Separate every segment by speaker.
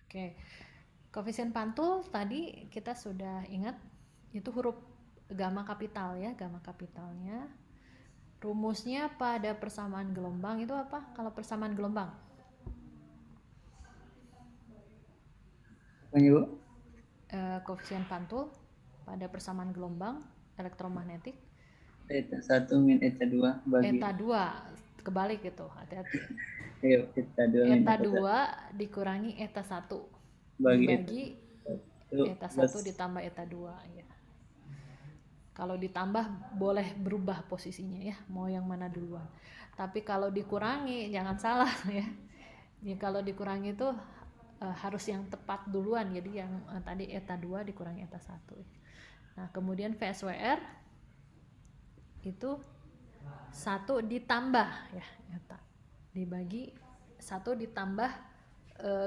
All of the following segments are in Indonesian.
Speaker 1: Oke, koefisien pantul tadi kita sudah ingat itu huruf gamma kapital ya, gamma kapitalnya. Rumusnya pada persamaan gelombang itu apa? Kalau persamaan gelombang?
Speaker 2: Apanya Bu?
Speaker 1: Koefisien pantul pada persamaan gelombang elektromagnetik
Speaker 2: Eta 1 min eta 2 bagi.
Speaker 1: eta 2 kebalik gitu, hati-hati.
Speaker 2: Ayo, eta 2 min
Speaker 1: Eta
Speaker 2: eta
Speaker 1: 2
Speaker 2: 1
Speaker 1: dikurangi eta 1
Speaker 2: bagi eta
Speaker 1: dibagi
Speaker 2: 1
Speaker 1: eta
Speaker 2: plus.
Speaker 1: 1 ditambah eta 2 ya. Kalau ditambah boleh berubah posisinya ya, mau yang mana duluan. Tapi kalau dikurangi jangan salah ya. Jadi kalau dikurangi itu harus yang tepat duluan. Jadi yang tadi eta 2 dikurangi eta 1. Nah, kemudian VSWR itu 1 ditambah ya eta dibagi 1 ditambah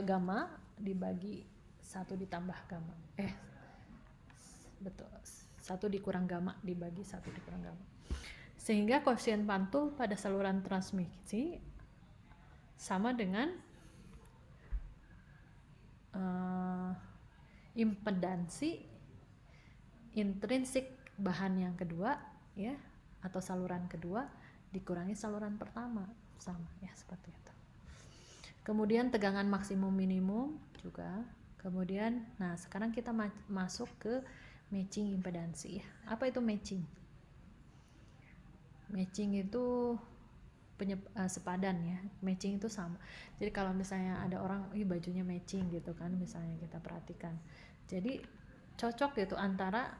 Speaker 1: gamma dibagi 1 ditambah gamma. Betul. 1 dikurang gamma dibagi 1 dikurang gamma. Sehingga koefisien pantul pada saluran transmisi sama dengan impedansi intrinsik bahan yang kedua ya, atau saluran kedua dikurangi saluran pertama, sama ya seperti itu. Kemudian tegangan maksimum minimum juga. Kemudian nah sekarang kita masuk ke matching impedansi ya. Apa itu matching? Matching itu sepadan ya. Matching itu sama. Jadi kalau misalnya ada orang bajunya matching gitu kan, misalnya kita perhatikan, jadi cocok gitu antara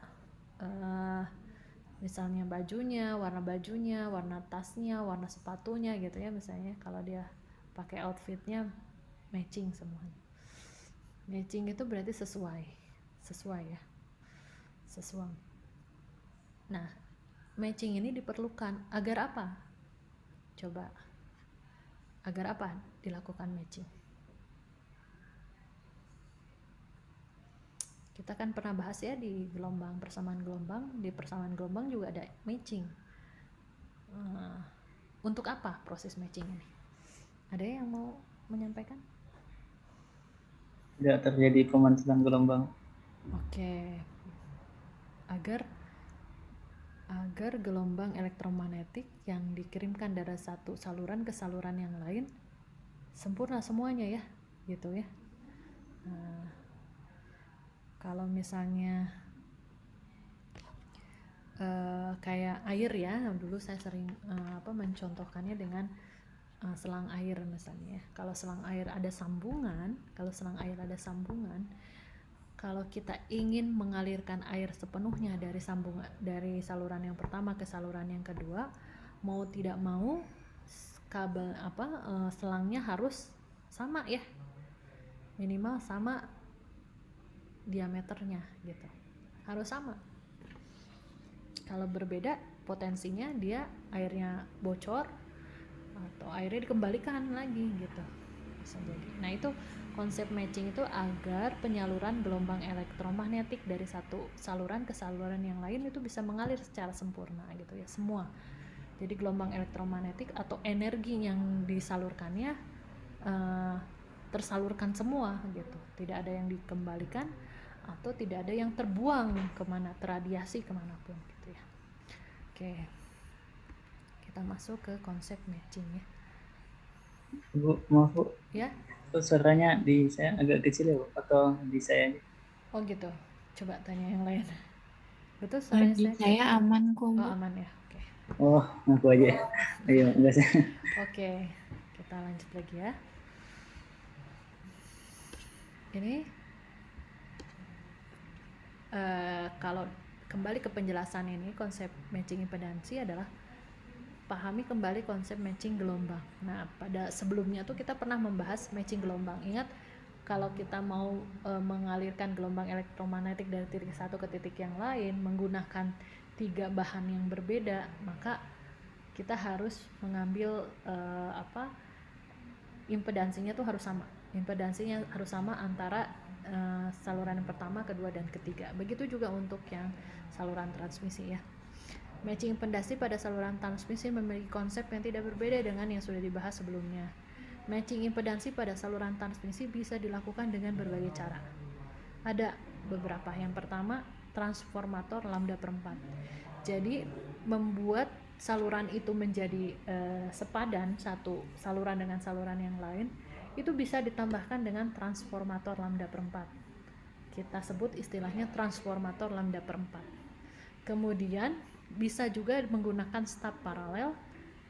Speaker 1: misalnya bajunya, warna tasnya, warna sepatunya gitu ya, misalnya kalau dia pakai outfitnya matching semuanya. Matching itu berarti sesuai ya, sesuai. Nah, matching ini diperlukan agar apa? Coba, agar apa dilakukan matching? Kita kan pernah bahas ya di gelombang, persamaan gelombang. Di persamaan gelombang juga ada matching. Untuk apa proses matching ini? Ada yang mau menyampaikan?
Speaker 2: Tidak terjadi pemantulan gelombang.
Speaker 1: Oke. Agar gelombang elektromagnetik yang dikirimkan dari satu saluran ke saluran yang lain sempurna semuanya ya, gitu ya. Kalau misalnya kayak air ya, dulu saya sering mencontohkannya dengan selang air misalnya ya. Kalau selang air ada sambungan, kalau kita ingin mengalirkan air sepenuhnya dari saluran yang pertama ke saluran yang kedua, mau tidak mau kabel selangnya harus sama ya, minimal sama diameternya gitu, harus sama. Kalau berbeda potensinya dia airnya bocor atau airnya dikembalikan lagi gitu, bisa jadi. Nah itu konsep matching itu agar penyaluran gelombang elektromagnetik dari satu saluran ke saluran yang lain itu bisa mengalir secara sempurna gitu ya, semua. Jadi gelombang elektromagnetik atau energi yang disalurkannya tersalurkan semua gitu, tidak ada yang dikembalikan atau tidak ada yang terbuang kemana, terradiasi kemanapun gitu ya. Oke, kita masuk ke konsep matching ya.
Speaker 2: Bu, maaf Bu,
Speaker 1: Ya,
Speaker 2: suaranya di saya agak kecil ya Bu, atau di saya aja?
Speaker 1: oh gitu, coba tanya yang lain. Betul suaranya
Speaker 3: Bagi
Speaker 1: saya?
Speaker 3: saya aman kok,
Speaker 1: Oh
Speaker 3: Bu.
Speaker 1: aman ya, oke.
Speaker 2: Oh, aku aja. Ayo, enggak sih.
Speaker 1: Oke, kita lanjut lagi ya. Ini kalau kembali ke penjelasan ini, konsep matching impedansi adalah pahami kembali konsep matching gelombang. Nah, pada sebelumnya tuh kita pernah membahas matching gelombang. Ingat, kalau kita mau mengalirkan gelombang elektromagnetik dari titik satu ke titik yang lain menggunakan 3 bahan yang berbeda, maka kita harus mengambil impedansinya tuh harus sama. Impedansinya harus sama antara saluran yang pertama, kedua, dan ketiga. Begitu juga untuk yang saluran transmisi ya. Matching impedasi pada saluran transmisi memiliki konsep yang tidak berbeda dengan yang sudah dibahas sebelumnya. Matching impedansi pada saluran transmisi bisa dilakukan dengan berbagai cara. Ada beberapa. Yang pertama, transformator lambda per 4. Jadi membuat saluran itu menjadi sepadan, satu saluran dengan saluran yang lain, itu bisa ditambahkan dengan transformator lambda per 4. Kita sebut istilahnya transformator lambda per 4. Kemudian bisa juga menggunakan stub paralel,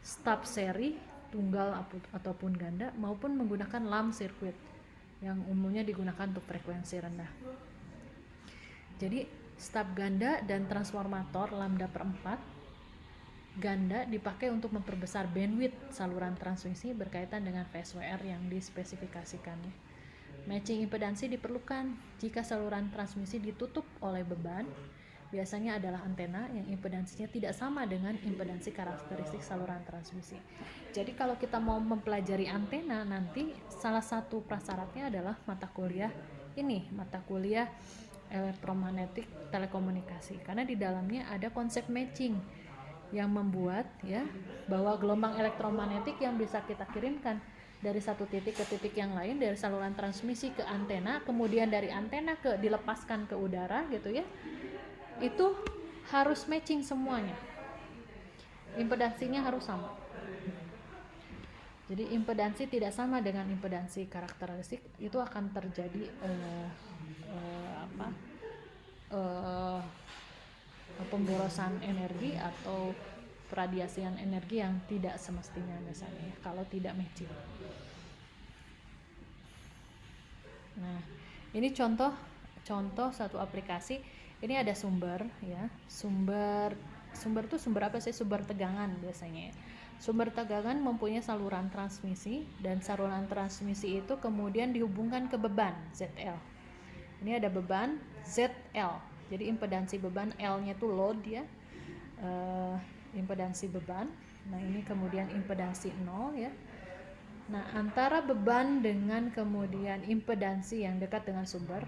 Speaker 1: stub seri, tunggal ataupun ganda, maupun menggunakan lamp circuit yang umumnya digunakan untuk frekuensi rendah. Jadi stub ganda dan transformator lambda per 4 ganda dipakai untuk memperbesar bandwidth saluran transmisi berkaitan dengan VSWR yang dispesifikasikannya. Matching impedansi diperlukan jika saluran transmisi ditutup oleh beban, biasanya adalah antena yang impedansinya tidak sama dengan impedansi karakteristik saluran transmisi. Jadi kalau kita mau mempelajari antena, nanti salah satu prasyaratnya adalah mata kuliah elektromagnetik telekomunikasi, karena di dalamnya ada konsep matching yang membuat bahwa gelombang elektromagnetik yang bisa kita kirimkan dari satu titik ke titik yang lain, dari saluran transmisi ke antena, kemudian dari antena dilepaskan ke udara gitu ya, itu harus matching semuanya, impedansinya harus sama. Jadi impedansi tidak sama dengan impedansi karakteristik, itu akan terjadi pemborosan energi atau peradiasian energi yang tidak semestinya biasanya kalau tidak matching. Nah, ini contoh satu aplikasi. Ini ada sumber ya. Sumber itu sumber apa sih? Sumber tegangan biasanya. Sumber tegangan mempunyai saluran transmisi, dan saluran transmisi itu kemudian dihubungkan ke beban ZL. Ini ada beban ZL. Jadi impedansi beban, L-nya itu load ya. Impedansi beban. Nah, ini kemudian impedansi 0 ya. Nah, antara beban dengan kemudian impedansi yang dekat dengan sumber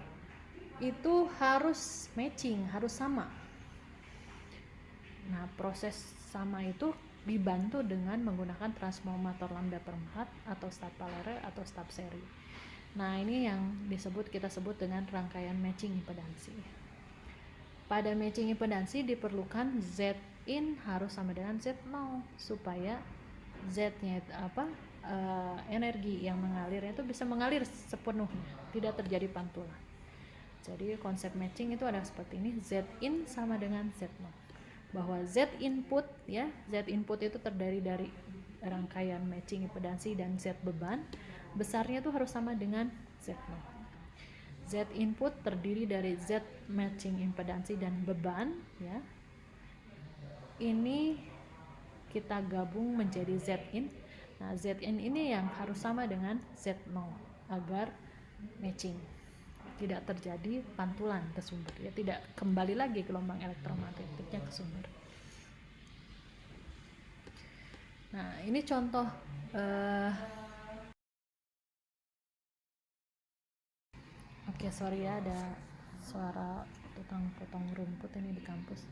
Speaker 1: itu harus matching, harus sama. Nah, proses sama itu dibantu dengan menggunakan transformator lambda per 4 atau stub paralel atau stub seri. Nah, ini yang kita sebut dengan rangkaian matching impedansi. Pada matching impedansi diperlukan Zin harus sama dengan Z0 supaya Z-nya itu energi yang mengalirnya itu bisa mengalir sepenuhnya, tidak terjadi pantulan. Jadi konsep matching itu ada seperti ini, Zin sama dengan Z0, bahwa Z input itu terdiri dari rangkaian matching impedansi dan Z beban, besarnya itu harus sama dengan Z0. Z input terdiri dari Z matching impedansi dan beban ya. Ini kita gabung menjadi Zin. Nah, Zin ini yang harus sama dengan Z0 agar matching, tidak terjadi pantulan ke sumber ya, tidak kembali lagi gelombang elektromagnetiknya ke sumber. Nah, ini contoh Oke, sorry ya, ada suara tukang potong rumput ini di kampus.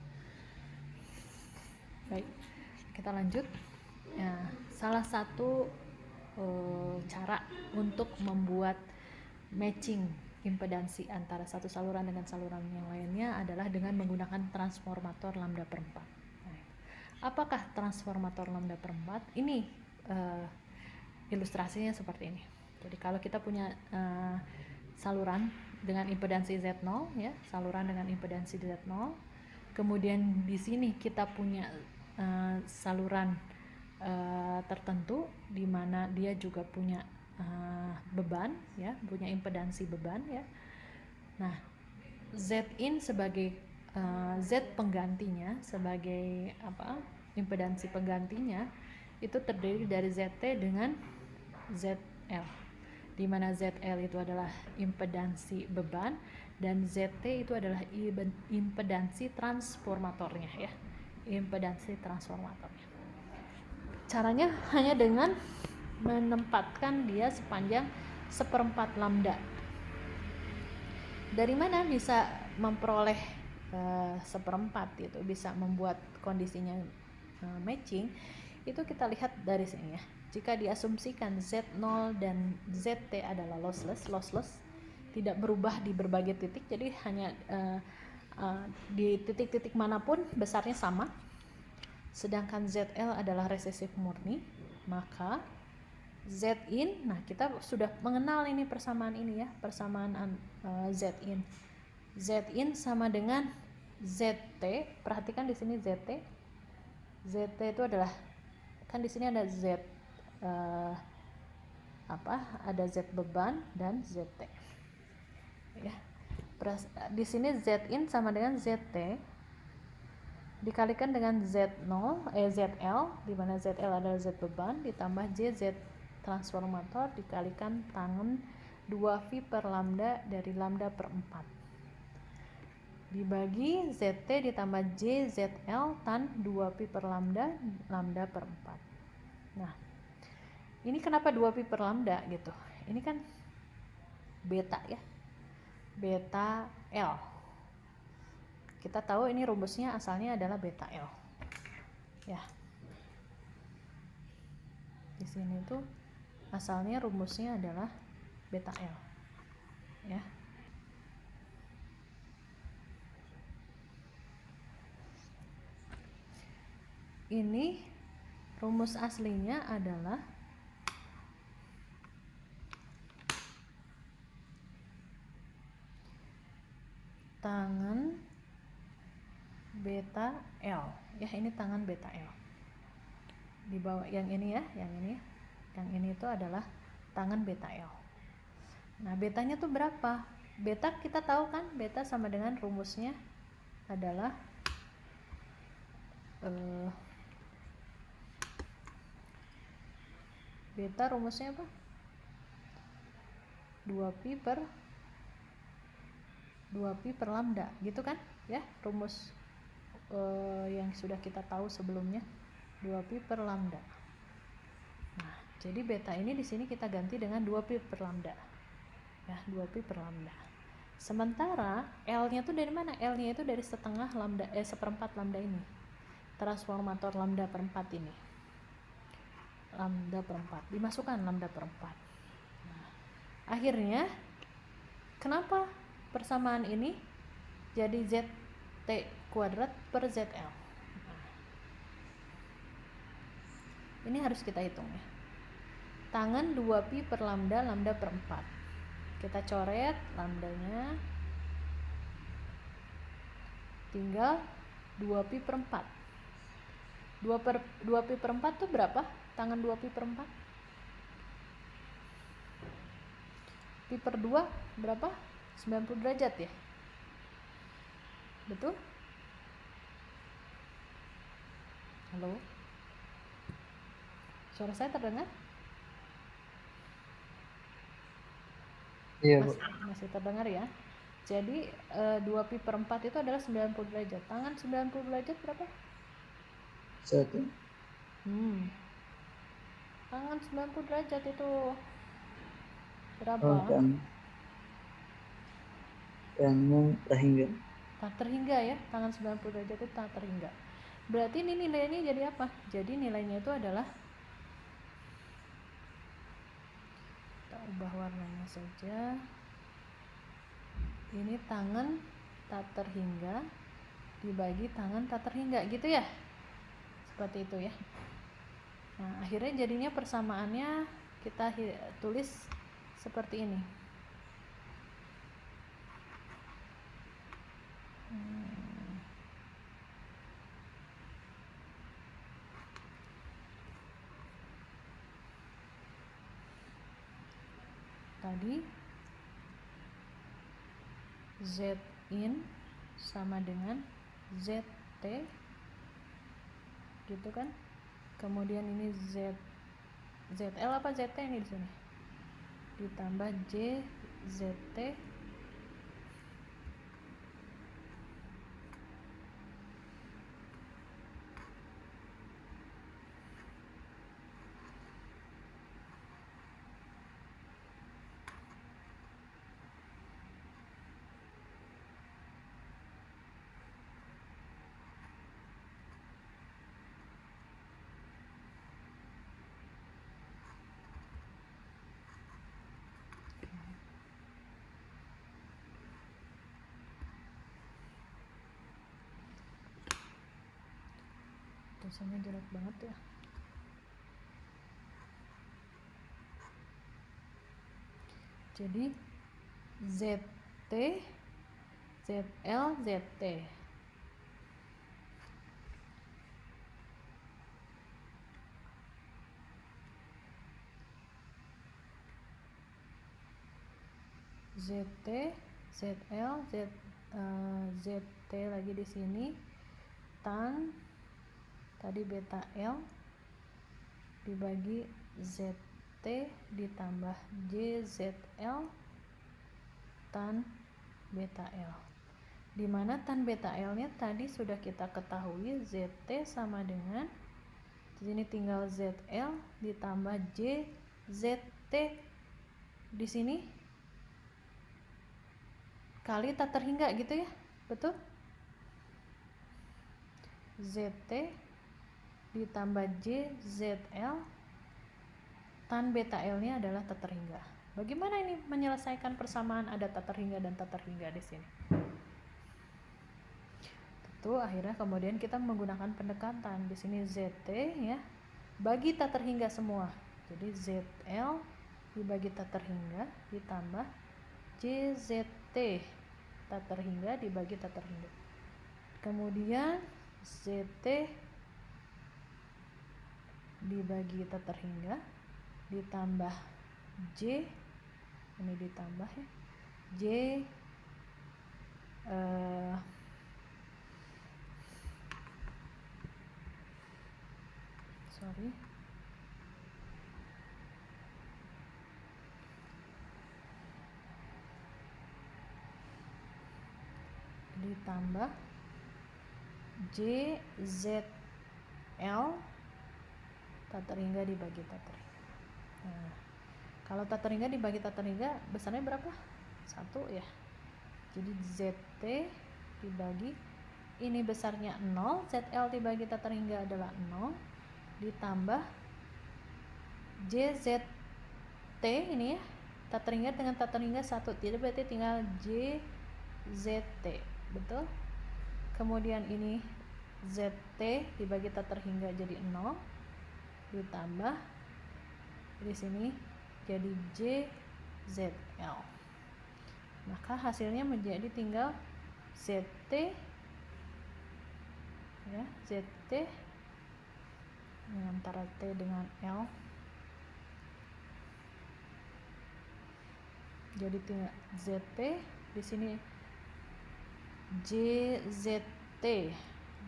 Speaker 1: Baik, kita lanjut. Ya, salah satu cara untuk membuat matching impedansi antara satu saluran dengan saluran yang lainnya adalah dengan menggunakan transformator lambda per 4. Nah, apakah transformator lambda per 4? Ini ilustrasinya seperti ini. Jadi kalau kita punya saluran dengan impedansi Z0 ya, saluran dengan impedansi Z0. Kemudian di sini kita punya saluran tertentu di mana dia juga punya beban ya, punya impedansi beban ya. Nah, Zin sebagai Z penggantinya, sebagai impedansi penggantinya itu terdiri dari ZT dengan ZL, di mana ZL itu adalah impedansi beban dan ZT itu adalah impedansi transformatornya ya, impedansi transformatornya. Caranya hanya dengan menempatkan dia sepanjang 1/4 lambda. Dari mana bisa memperoleh 1/4 itu bisa membuat kondisinya matching? Itu kita lihat dari sini ya. jika diasumsikan Z0 dan ZT adalah lossless, tidak berubah di berbagai titik, jadi hanya di titik-titik manapun besarnya sama, sedangkan ZL adalah resesif murni, maka Zin, nah kita sudah mengenal ini persamaan ini ya, persamaan Zin. Zin sama dengan ZT. Perhatikan di sini ZT. ZT itu adalah, kan di sini ada Z ada Z beban dan ZT. Ya. Di sini Zin sama dengan ZT dikalikan dengan ZL, di mana ZL adalah Z beban ditambah JZ transformator dikalikan tangen 2V per lambda dari lambda per 4 dibagi ZT ditambah JZL tan 2pi per lambda per 4. Nah, ini kenapa 2pi per lambda gitu? Ini kan beta ya, beta L. Kita tahu ini rumusnya asalnya adalah beta L. Ya. Di sini tuh asalnya rumusnya adalah beta L. Ya. Ini rumus aslinya adalah tangen beta L. Ya, ini tangen beta L. Di bawah yang ini ya, yang ini itu adalah tangen beta L. Nah, betanya tuh berapa? Beta kita tahu kan, beta sama dengan rumusnya adalah beta rumusnya apa? 2pi per lambda gitu kan ya, rumus yang sudah kita tahu sebelumnya, 2pi per lambda. Nah, jadi beta ini di sini kita ganti dengan 2pi per lambda ya, 2pi per lambda. Sementara L-nya tuh dari mana? L-nya itu dari setengah lambda, seperempat lambda ini, transformator lambda per 4 ini, lambda per 4 dimasukkan lambda per 4. Nah, akhirnya kenapa persamaan ini jadi ZT kuadrat per ZL? Nah, ini harus kita hitung ya, tangen 2pi per lambda per 4. Kita coret lambdanya, tinggal 2pi per 4. 2pi per 4 tuh berapa? Tangen 2pi per 4, pi per 2 berapa? 90 derajat ya, betul? Halo, suara saya terdengar?
Speaker 2: Iya, Bu.
Speaker 1: Masih terdengar ya. Jadi 2pi per 4 itu adalah 90 derajat. Tangan 90 derajat berapa?
Speaker 2: 1.
Speaker 1: Tangan 90 derajat itu berapa?
Speaker 2: Oh, tangan terhingga.
Speaker 1: Tak terhingga ya, tangan 90 derajat itu tak terhingga. Berarti ini nilainya jadi apa? Jadi nilainya itu adalah, kita ubah warnanya saja. Ini tangan tak terhingga dibagi tangan tak terhingga gitu ya. Seperti itu ya. Nah, akhirnya jadinya persamaannya kita tulis seperti ini. Tadi Zin sama dengan ZT gitu kan, kemudian ini ZL apa ZT ini di sini ditambah JZT tulisannya jelek banget ya. Jadi ZT, ZL, ZT. ZT, ZL, ZT lagi di sini, tan tadi beta L dibagi ZT ditambah JZL tan beta L, dimana tan beta L nya tadi sudah kita ketahui ZT sama dengan, di sini tinggal ZL ditambah JZT di sini kali tak terhingga gitu ya, betul? ZT ditambah JZL tan beta L nya adalah tak terhingga. Bagaimana ini menyelesaikan persamaan ada tak terhingga dan tak terhingga di sini? Tentu akhirnya kemudian kita menggunakan pendekatan. Di sini ZT ya bagi tak terhingga semua. Jadi ZL dibagi tak terhingga ditambah JZT tak terhingga dibagi tak terhingga. Kemudian ZT dibagi tak terhingga ditambah J, ini ditambah ya, J ditambah JZL tak terhingga dibagi tak terhingga. Nah, kalau tak terhingga dibagi tak terhingga besarnya berapa? 1 ya. Jadi ZT dibagi ini besarnya 0, ZL dibagi tak terhingga adalah 0 ditambah JZT ini ya, tak terhingga dengan tak terhingga 1, jadi berarti tinggal JZT, betul? Kemudian ini ZT dibagi tak terhingga jadi 0 ditambah di sini jadi JZL. Maka hasilnya menjadi tinggal ZT ya, ZT antara T dengan L. Jadi tinggal ZT di sini JZT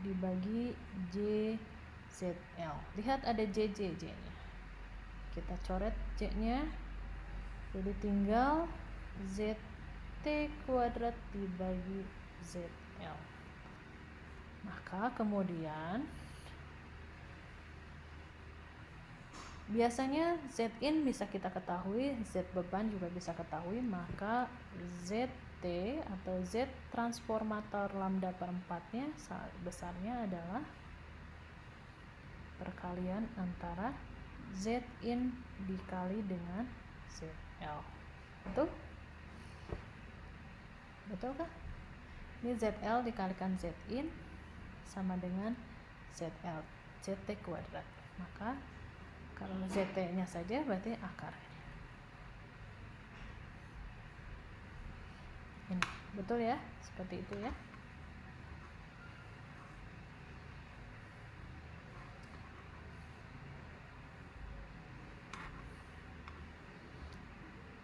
Speaker 1: dibagi JZL. Lihat ada JJ-nya. Kita coret J-nya. Jadi tinggal ZT kuadrat dibagi ZL. Maka kemudian biasanya Zin bisa kita ketahui, Z beban juga bisa ketahui, maka ZT atau Z transformator lambda per 4-nya besarnya adalah perkalian antara Zin dikali dengan ZL. Betul? Betulkah? Ini ZL dikalikan Zin sama dengan ZL, ZT kuadrat. Maka kalau ZT-nya saja berarti akarnya. Ini, betul ya? Seperti itu ya.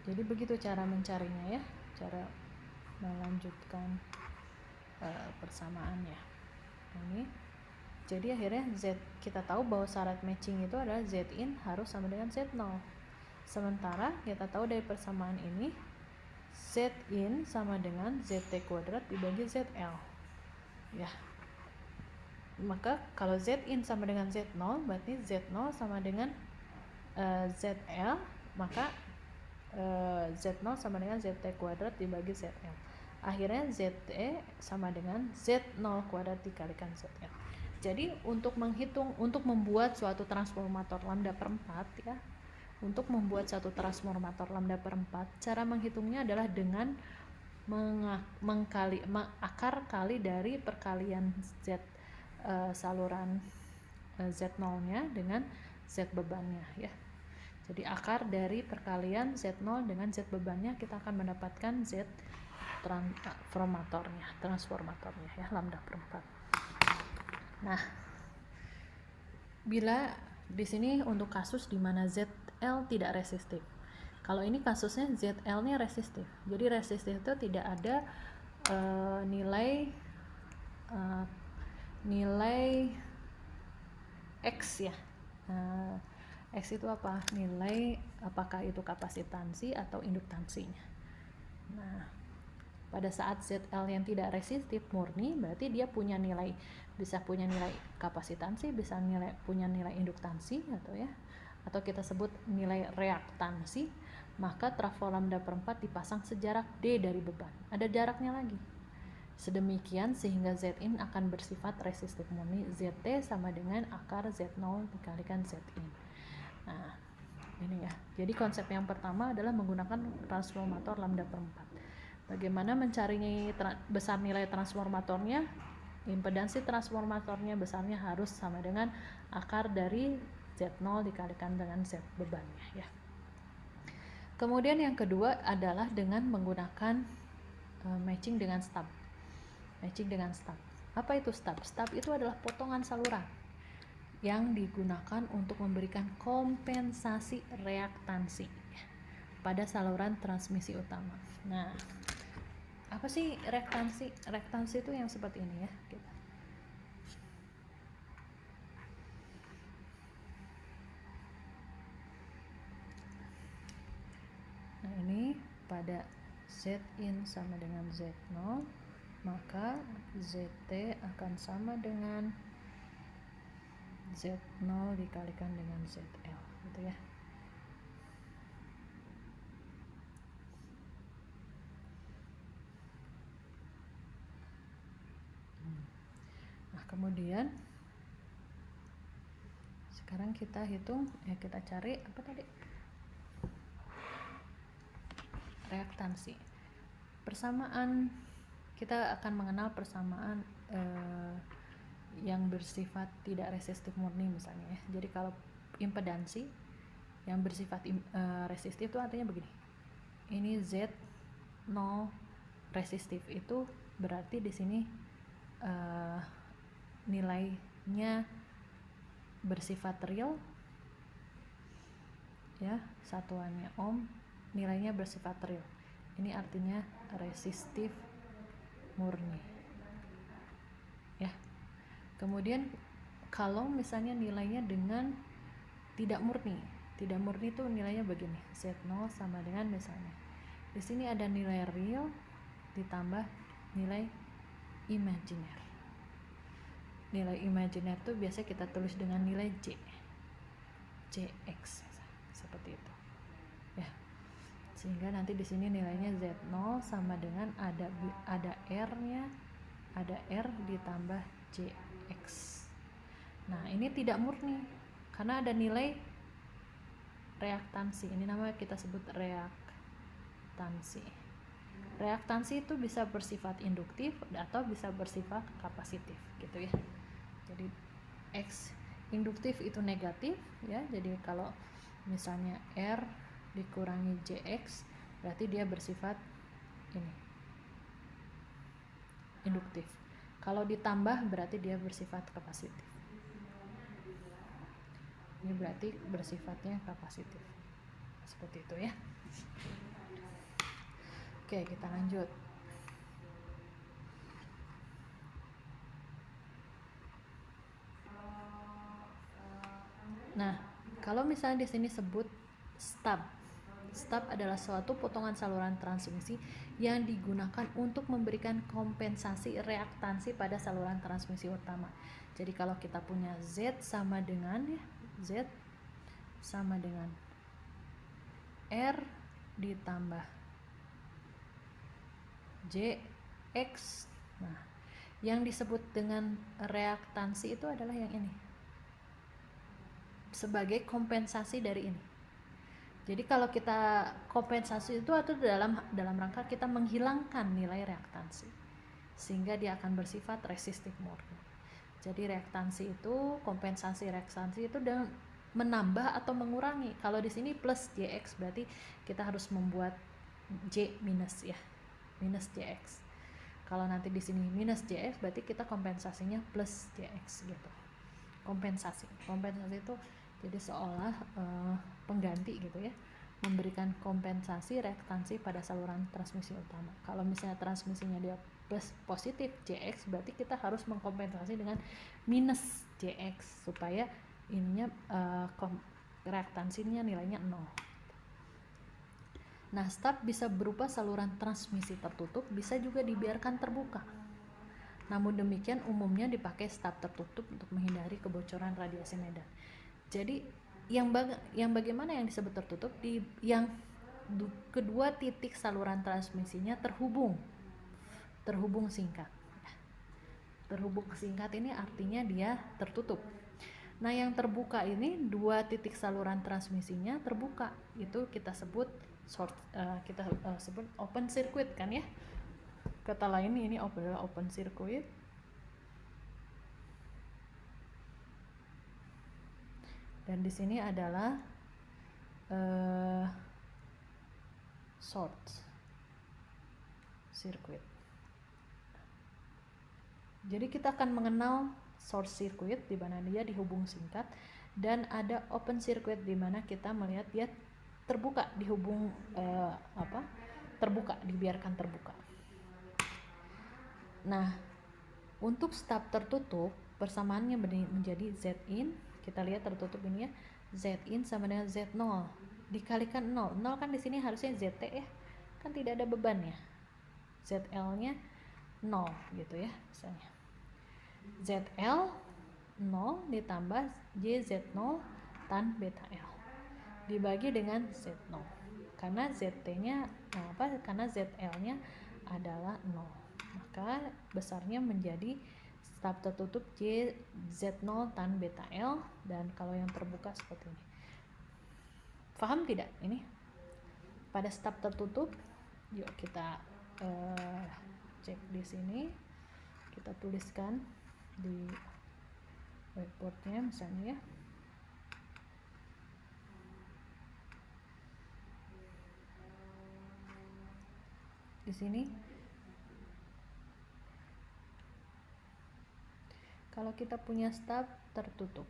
Speaker 1: Jadi begitu cara mencarinya ya, cara melanjutkan persamaannya. Ini jadi akhirnya kita tahu bahwa syarat matching itu adalah Zin harus sama dengan Z0. Sementara kita tahu dari persamaan ini Zin sama dengan ZT kuadrat dibagi ZL. Ya. Maka kalau Zin sama dengan Z0 berarti Z0 sama dengan ZL, maka Z0 sama dengan ZT kuadrat dibagi ZL. Akhirnya ZT sama dengan Z0 kuadrat dikalikan ZL. Jadi untuk membuat suatu transformator lambda per 4 ya, untuk membuat satu transformator lambda per 4, cara menghitungnya adalah dengan akar kali dari perkalian Z saluran Z0-nya dengan Z bebannya ya. Jadi akar dari perkalian Z0 dengan Z bebannya, kita akan mendapatkan Z transformatornya ya, lambda per 4. Nah, bila di sini untuk kasus di mana ZL tidak resistif. Kalau ini kasusnya ZL-nya resistif. Jadi resistif itu tidak ada nilai X ya. X itu apa? Nilai apakah itu kapasitansi atau induktansinya. Nah, pada saat ZL yang tidak resistif murni, berarti dia punya nilai, bisa punya nilai kapasitansi, bisa punya nilai induktansi atau kita sebut nilai reaktansi. Maka trafo lambda per 4 dipasang sejarak D dari beban. Ada jaraknya lagi. Sedemikian sehingga Zin akan bersifat resistif murni. Zt sama dengan akar Z0 dikalikan Zin. Nah, ini ya. Jadi konsep yang pertama adalah menggunakan transformator lambda per 4. Bagaimana mencari besar nilai transformatornya? Impedansi transformatornya besarnya harus sama dengan akar dari Z0 dikalikan dengan Z bebannya ya. Kemudian yang kedua adalah dengan menggunakan matching dengan stub. Apa itu stub? Stub itu adalah potongan saluran yang digunakan untuk memberikan kompensasi reaktansi pada saluran transmisi utama. Nah, apa sih reaktansi? Reaktansi itu yang seperti ini ya. Nah, ini pada Zin sama dengan Z0, maka Zt akan sama dengan Z0 dikalikan dengan Zl gitu ya. Nah, kemudian sekarang kita hitung kita cari apa tadi? Reaktansi. Persamaan, kita akan mengenal persamaan yang bersifat tidak resistif murni misalnya ya. Jadi kalau impedansi yang bersifat resistif itu artinya begini. Ini Z0 resistif, itu berarti di sini nilainya bersifat real ya, satuannya ohm, nilainya bersifat real. Ini artinya resistif murni ya. Kemudian kalau misalnya nilainya dengan tidak murni itu nilainya begini. Z0 sama dengan misalnya di sini ada nilai real ditambah nilai imajiner. Nilai imajiner itu biasa kita tulis dengan nilai Jx seperti itu ya. Sehingga nanti di sini nilainya Z0 sama dengan ada R-nya, ada R ditambah Jx. Nah, ini tidak murni karena ada nilai reaktansi. Ini namanya kita sebut reaktansi. Reaktansi itu bisa bersifat induktif atau bisa bersifat kapasitif gitu ya. Jadi X induktif itu negatif ya. Jadi kalau misalnya R dikurangi Jx berarti dia bersifat ini induktif. Kalau ditambah berarti dia bersifat kapasitif. Ini berarti bersifatnya kapasitif. Seperti itu ya. Oke, kita lanjut. Nah, kalau misalnya di sini sebut stub. Stub adalah suatu potongan saluran transmisi yang digunakan untuk memberikan kompensasi reaktansi pada saluran transmisi utama. Jadi kalau kita punya Z sama dengan ya, Z sama dengan R ditambah Jx. Nah, yang disebut dengan reaktansi itu adalah yang ini. Sebagai kompensasi dari ini. Jadi kalau kita kompensasi itu atau dalam rangka kita menghilangkan nilai reaktansi sehingga dia akan bersifat resistif murni. Jadi reaktansi itu, kompensasi reaktansi itu dengan menambah atau mengurangi. Kalau di sini plus Jx berarti kita harus membuat J minus ya, minus Jx. Kalau nanti di sini minus Jx berarti kita kompensasinya plus Jx gitu. Kompensasi itu jadi seolah pengganti gitu ya, memberikan kompensasi reaktansi pada saluran transmisi utama. Kalau misalnya transmisinya dia plus positif Jx berarti kita harus mengkompensasi dengan minus Jx supaya ininya reaktansinya nilainya 0. Nah, staf bisa berupa saluran transmisi tertutup, bisa juga dibiarkan terbuka. Namun demikian umumnya dipakai staf tertutup untuk menghindari kebocoran radiasi medan. Jadi yang bagaimana yang disebut tertutup, yang kedua titik saluran transmisinya terhubung singkat. Terhubung singkat ini artinya dia tertutup. Nah, yang terbuka ini dua titik saluran transmisinya terbuka, itu kita sebut sebut open circuit kan ya. Kata lain ini adalah open circuit. Dan di sini adalah short circuit. Jadi kita akan mengenal short circuit di mana dia dihubung singkat, dan ada open circuit di mana kita melihat dia terbuka, dihubung terbuka, dibiarkan terbuka. Nah, untuk staf tertutup persamaannya menjadi Zin, kita lihat tertutup ini ya, Zin sama dengan Z0 dikalikan 0. 0 kan di sini harusnya Zt ya, kan tidak ada beban ya. ZL-nya 0 gitu ya, misalnya. ZL 0 ditambah JZ0 tan beta L dibagi dengan Z0. Karena ZT-nya karena ZL-nya adalah 0. Maka besarnya menjadi staf tertutup JZ0 tan beta L, dan kalau yang terbuka seperti ini. Paham tidak ini? Pada staf tertutup, yuk kita cek di sini. Kita tuliskan di whiteboardnya misalnya ya. Di sini kalau kita punya staf tertutup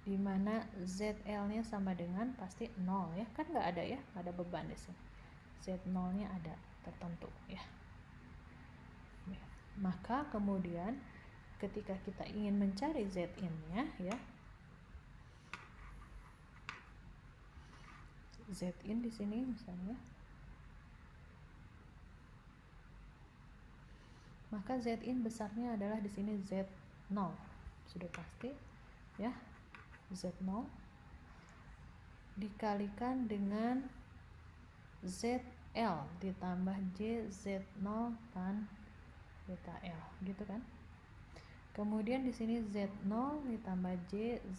Speaker 1: di mana ZL-nya sama dengan pasti 0 ya, kan nggak ada ya, nggak ada beban di sini. Z0-nya ada tertentu ya. Maka kemudian ketika kita ingin mencari Zin-nya ya, Zin di sini misalnya, maka Zin besarnya adalah di sini Z0, sudah pasti ya, Z0 dikalikan dengan ZL ditambah JZ0 tan beta L gitu kan. Kemudian di sini Z0 ditambah JZL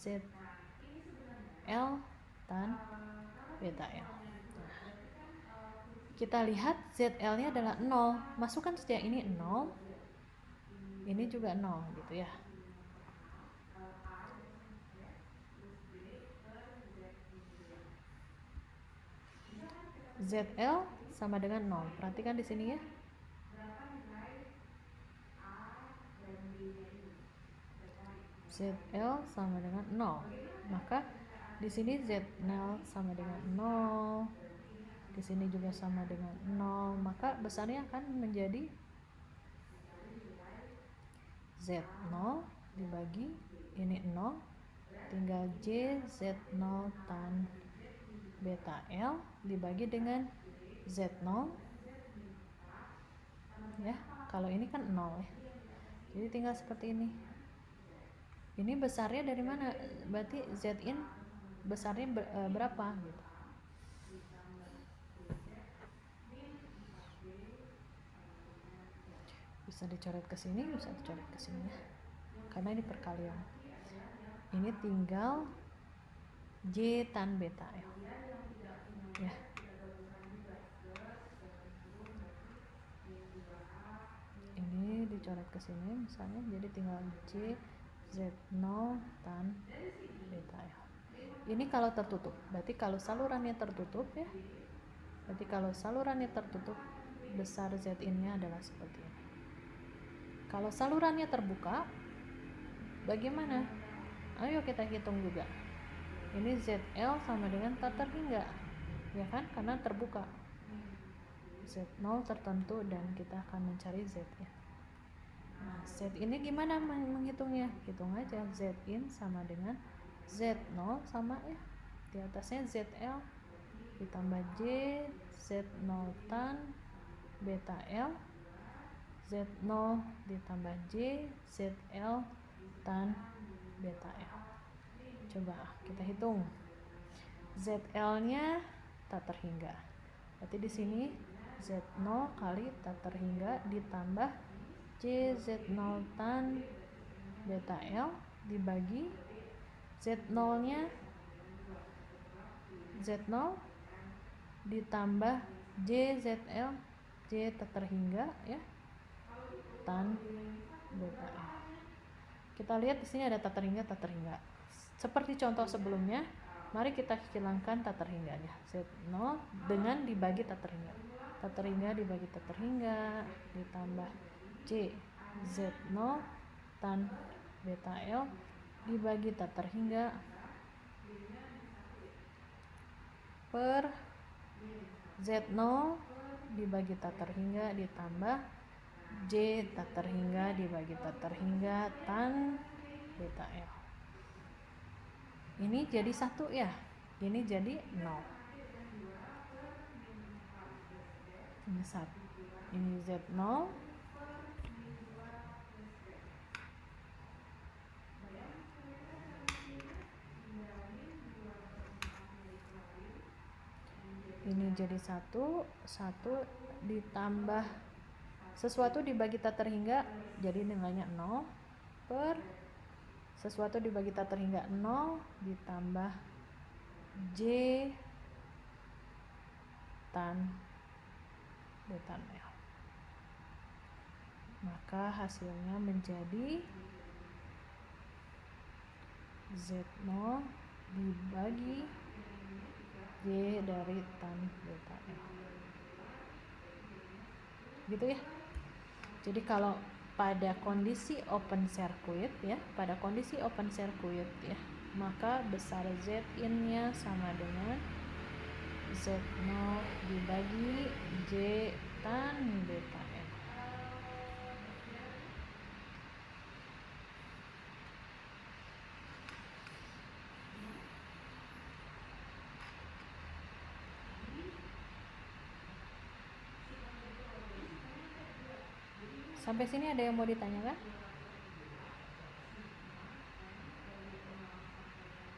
Speaker 1: tan beta L. Kita lihat ZL-nya adalah 0, masukkan saja ini 0, ini juga 0 gitu ya. ZL sama dengan 0. Perhatikan di sini ya. ZL sama dengan 0. Maka di sini Z0 sama dengan 0. Di sini juga sama dengan 0. Maka besarnya akan menjadi Z0 dibagi ini 0, tinggal JZ0 tan beta L dibagi dengan Z0 ya. Kalau ini kan 0 ya, jadi tinggal seperti ini. Ini besarnya dari mana? Berarti Zin besarnya berapa gitu. Bisa dicoret ke sini, bisa dicoret ke sini ya. Karena ini perkalian. Ini tinggal J tan beta L. Ya. Ini dicoret coret ke sini misalnya, jadi tinggal J Z0 tan beta L. Ini kalau tertutup, berarti kalau salurannya tertutup ya, berarti kalau salurannya tertutup besar Z-in-nya adalah seperti ini. Kalau salurannya terbuka, bagaimana? Ayo kita hitung juga. Ini ZL sama dengan tak terhingga, ya kan? Karena terbuka. Z0 tertentu dan kita akan mencari Z ya. Nah, Z ini gimana menghitungnya? Hitung aja Z-in sama dengan Z0 sama ya. Di atasnya ZL ditambah J Z0 tan beta L, Z0 ditambah J ZL tan beta L. Coba kita hitung. ZL-nya tak terhingga. Berarti di sini Z0 kali tak terhingga ditambah J Z0 tan beta L dibagi Z0-nya Z0 ditambah J ZL, J tak terhingga ya, tan beta L. Kita lihat di sini ada tak terhingga. Seperti contoh sebelumnya, mari kita hilangkan tak terhingganya. Z0 dengan dibagi tak terhingga. Tak terhingga dibagi tak terhingga ditambah J Z0 tan beta L dibagi tak terhingga per Z0 dibagi tak terhingga ditambah J tak terhingga dibagi tak terhingga tan beta L. Ini jadi 1 ya, ini jadi 0. Ini 1. Ini Z0 ini jadi 1 ditambah sesuatu dibagi tak terhingga jadi nilainya 0 per sesuatu dibagi tak terhingga 0 ditambah J tan beta L. Maka hasilnya menjadi Z0 dibagi J dari tan beta L. Gitu ya. Jadi kalau pada kondisi open circuit ya, maka besar Z-in-nya sama dengan Z0 dibagi J tan beta L. Sampai sini ada yang mau ditanyakan?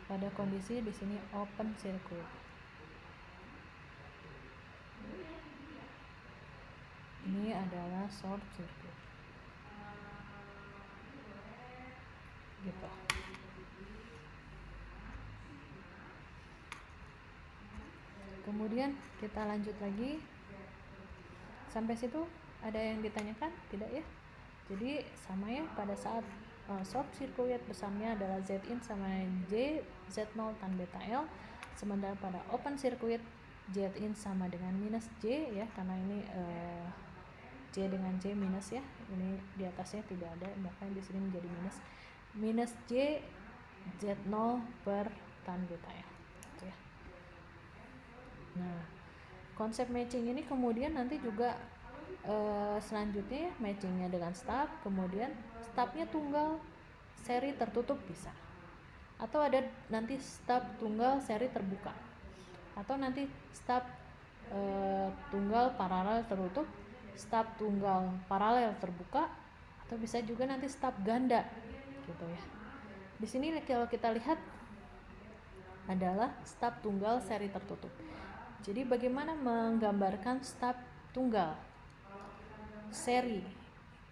Speaker 1: Pada kondisi di sini open circuit. Ini adalah short circuit. Gitu. Kemudian kita lanjut lagi. Sampai situ ada yang ditanyakan? Tidak ya? Jadi sama ya, pada saat short circuit besarnya adalah Z-in sama J Z0 tan beta L, sementara pada open circuit Z-in sama dengan minus J ya, karena ini J dengan J minus ya, ini di atasnya tidak ada, makanya di sini menjadi minus J Z0 per tan beta L gitu ya. Nah, konsep matching ini kemudian nanti juga selanjutnya matchingnya dengan stub, kemudian stubnya tunggal seri tertutup bisa, atau ada nanti stub tunggal seri terbuka, atau nanti stub tunggal paralel tertutup, stub tunggal paralel terbuka, atau bisa juga nanti stub ganda gitu ya. Di sini kalau kita lihat adalah stub tunggal seri tertutup. Jadi bagaimana menggambarkan stub tunggal seri?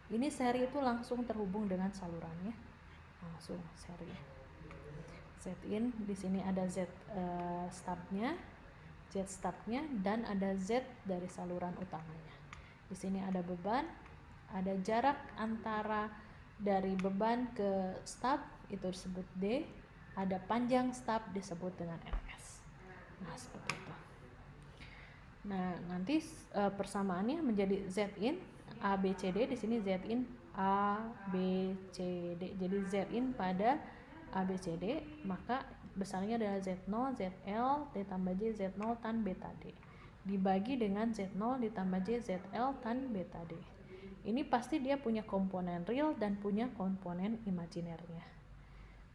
Speaker 1: Ini seri itu langsung terhubung dengan salurannya, langsung seri. Z-in di sini ada Z stubnya, Z stubnya, dan ada Z dari saluran utamanya. Di sini ada beban, Ada jarak antara dari beban ke stub itu disebut D, ada panjang stub disebut dengan LS. Nah, seperti itu. Nah, nanti persamaannya menjadi Z in A B C D, di sini Z in A B C D. Jadi Z in pada A B C D, maka besarnya adalah Z0 ZL ditambah J Z0 tan beta D dibagi dengan Z0 ditambah J ZL tan beta D. Ini pasti dia punya komponen real dan punya komponen imajinernya.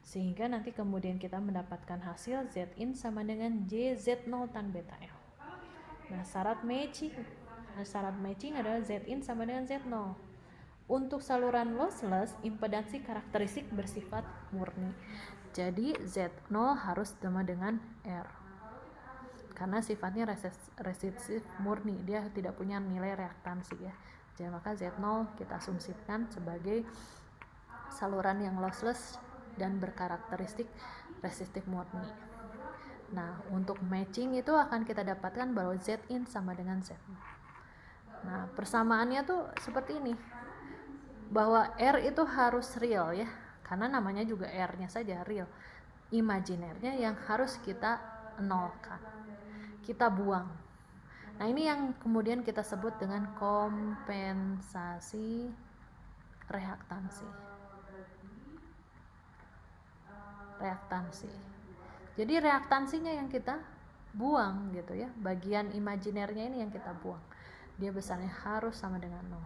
Speaker 1: Sehingga nanti kemudian kita mendapatkan hasil Z in sama dengan J Z0 tan beta L. Nah, syarat matching adalah Z in sama dengan Z0. Untuk saluran lossless, impedansi karakteristik bersifat murni. Jadi Z0 harus sama dengan R. Karena sifatnya resistif murni, dia tidak punya nilai reaktansi ya. Jadi maka Z0 kita asumsikan sebagai saluran yang lossless dan berkarakteristik resistif murni. Nah, untuk matching itu akan kita dapatkan bahwa Z in sama dengan Z. Nah, persamaannya tuh seperti ini. Bahwa R itu harus real ya, karena namanya juga R-nya saja real. Imajinernya yang harus kita nolkan, kita buang. Nah, ini yang kemudian kita sebut dengan kompensasi reaktansi. Jadi reaktansinya yang kita buang gitu ya, bagian imajinernya ini yang kita buang, dia besarnya harus sama dengan 0.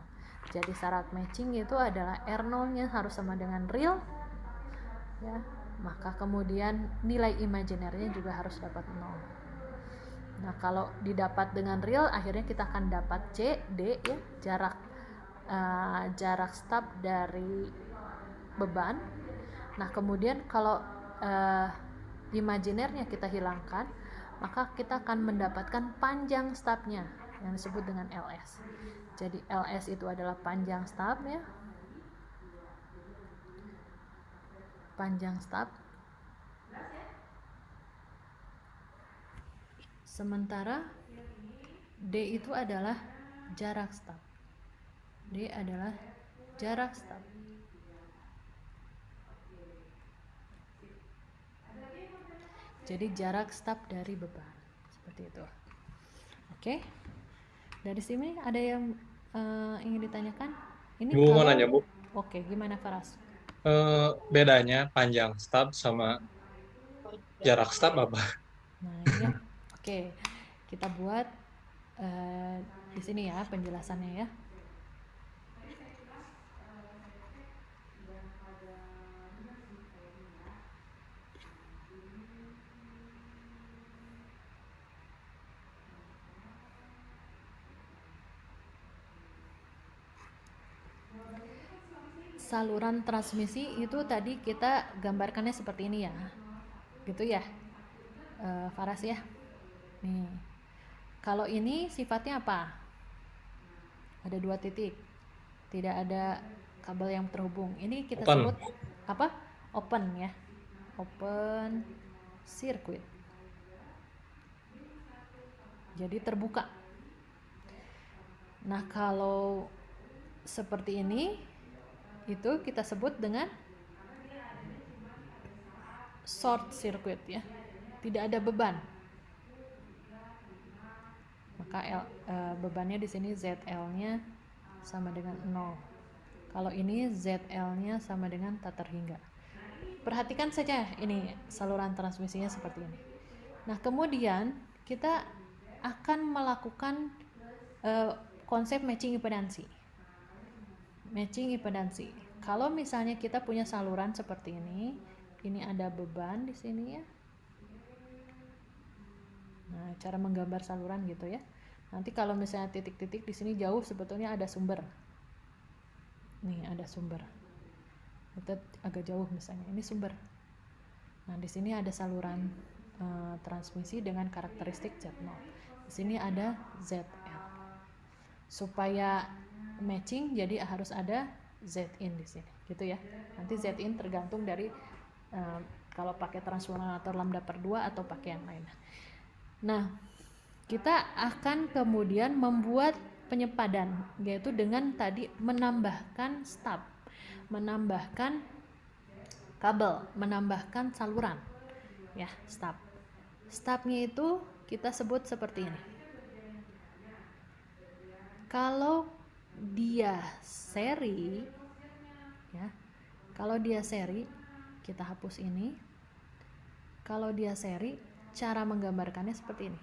Speaker 1: Jadi syarat matching itu adalah R0 nya harus sama dengan real ya, maka kemudian nilai imajinernya juga harus dapat 0. Nah, kalau didapat dengan real, akhirnya kita akan dapat C, D ya, jarak stub dari beban. Nah, kemudian kalau imajinernya kita hilangkan, maka kita akan mendapatkan panjang stubnya yang disebut dengan LS. Jadi LS itu adalah panjang stub ya, panjang stub. Sementara D itu adalah jarak stub. D adalah jarak stub. Jadi jarak stub dari beban, seperti itu. Oke. Dari sini ada yang ingin ditanyakan? Ini
Speaker 3: Bu mau nanya, Bu.
Speaker 1: Oke, gimana Faras?
Speaker 3: Bedanya panjang stub sama jarak stub apa?
Speaker 1: Nah, ini ya. Oke. Kita buat di sini ya penjelasannya ya. Saluran transmisi itu tadi kita gambarkannya seperti ini ya, gitu ya, Faras ya. Nih, kalau ini sifatnya apa? Ada 2 titik, tidak ada kabel yang terhubung. Ini kita
Speaker 3: Open.
Speaker 1: sebut apa? Open ya, open circuit. Jadi terbuka. Nah, kalau seperti ini itu kita sebut dengan short circuit ya, tidak ada beban, maka bebannya di sini ZL-nya sama dengan 0. Kalau ini ZL-nya sama dengan tak terhingga. Perhatikan saja ini saluran transmisinya seperti ini. Nah, kemudian kita akan melakukan konsep matching impedansi. Kalau misalnya kita punya saluran seperti ini ada beban di sini ya. Nah, cara menggambar saluran gitu ya. Nanti kalau misalnya titik-titik di sini jauh, sebetulnya ada sumber. Nih, ada sumber. Itu agak jauh misalnya. Ini sumber. Nah, di sini ada saluran transmisi dengan karakteristik Z0. Di sini ada ZL. Supaya matching, jadi harus ada Z in di sini, gitu ya. Nanti Z in tergantung dari kalau pakai transformator lambda per 2 atau pakai yang lain. Nah, kita akan kemudian membuat penyepadan, yaitu dengan tadi menambahkan stub, menambahkan kabel, menambahkan saluran ya. Stubnya itu kita sebut seperti ini. Kalau dia seri ya, kalau dia seri kita hapus ini. Kalau dia seri, cara menggambarkannya seperti ini,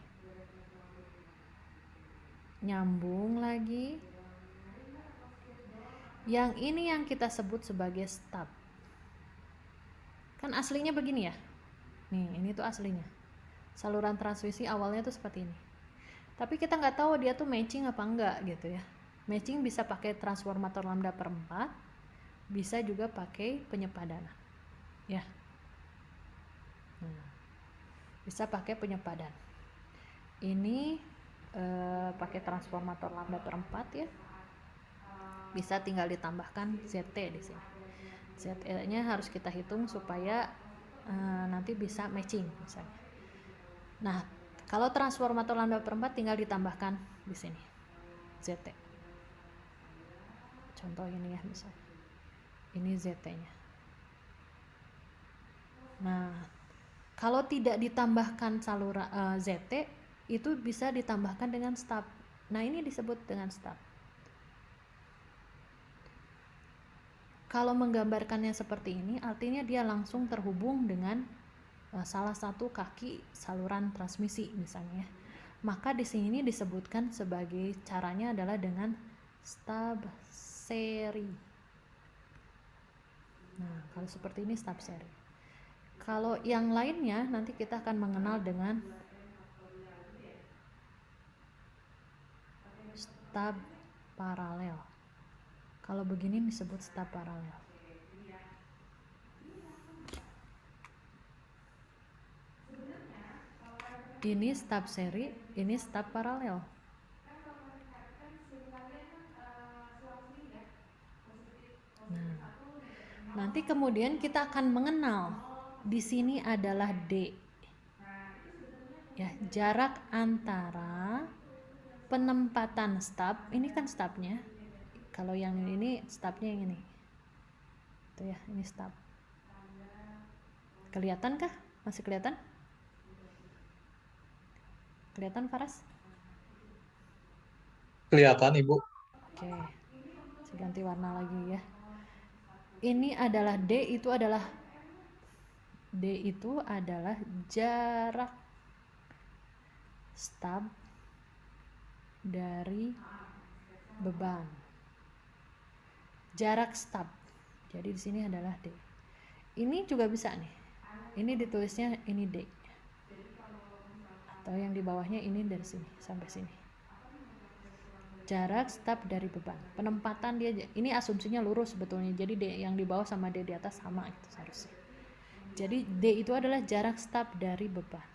Speaker 1: nyambung lagi. Yang ini yang kita sebut sebagai stub. Kan aslinya begini ya, nih ini tuh aslinya saluran transmisi awalnya tuh seperti ini, tapi kita nggak tahu dia tuh matching apa enggak gitu ya. Matching bisa pakai transformator lambda per 4, bisa juga pakai penyepadan ya. Bisa pakai penyepadan ini pakai transformator lambda per 4 ya. Bisa tinggal ditambahkan ZT di sini. ZT-nya harus kita hitung supaya nanti bisa matching misalnya. Nah, kalau transformator lambda per 4 tinggal ditambahkan di sini ZT. Contoh ini ya, misalnya ini ZT-nya. Nah, kalau tidak ditambahkan saluran ZT, itu bisa ditambahkan dengan stub. Nah, ini disebut dengan stub. Kalau menggambarkannya seperti ini, artinya dia langsung terhubung dengan salah satu kaki saluran transmisi misalnya. Maka di sini disebutkan sebagai caranya adalah dengan stub seri. Nah, kalau seperti ini stub seri. Kalau yang lainnya nanti kita akan mengenal dengan stub paralel. Kalau begini disebut stub paralel. Ini stub seri, ini stub paralel. Nah, nanti kemudian kita akan mengenal di sini adalah D. Ya, jarak antara penempatan stub, ini kan stubnya. Kalau yang ini stubnya yang ini. Tuh ya, ini stub. Kelihatan kah? Masih kelihatan? Kelihatan, Faras?
Speaker 3: Kelihatan, Ibu.
Speaker 1: Oke. Saya ganti warna lagi ya. Ini adalah D, itu adalah jarak stub dari beban. Jarak stub. Jadi di sini adalah D. Ini juga bisa nih. Ini ditulisnya ini D. Atau yang di bawahnya ini dari sini sampai sini. Jarak stub dari beban. Penempatan dia, ini asumsinya lurus sebetulnya. Jadi D yang di bawah sama D di atas sama itu seharusnya. Jadi D itu adalah jarak stub dari beban.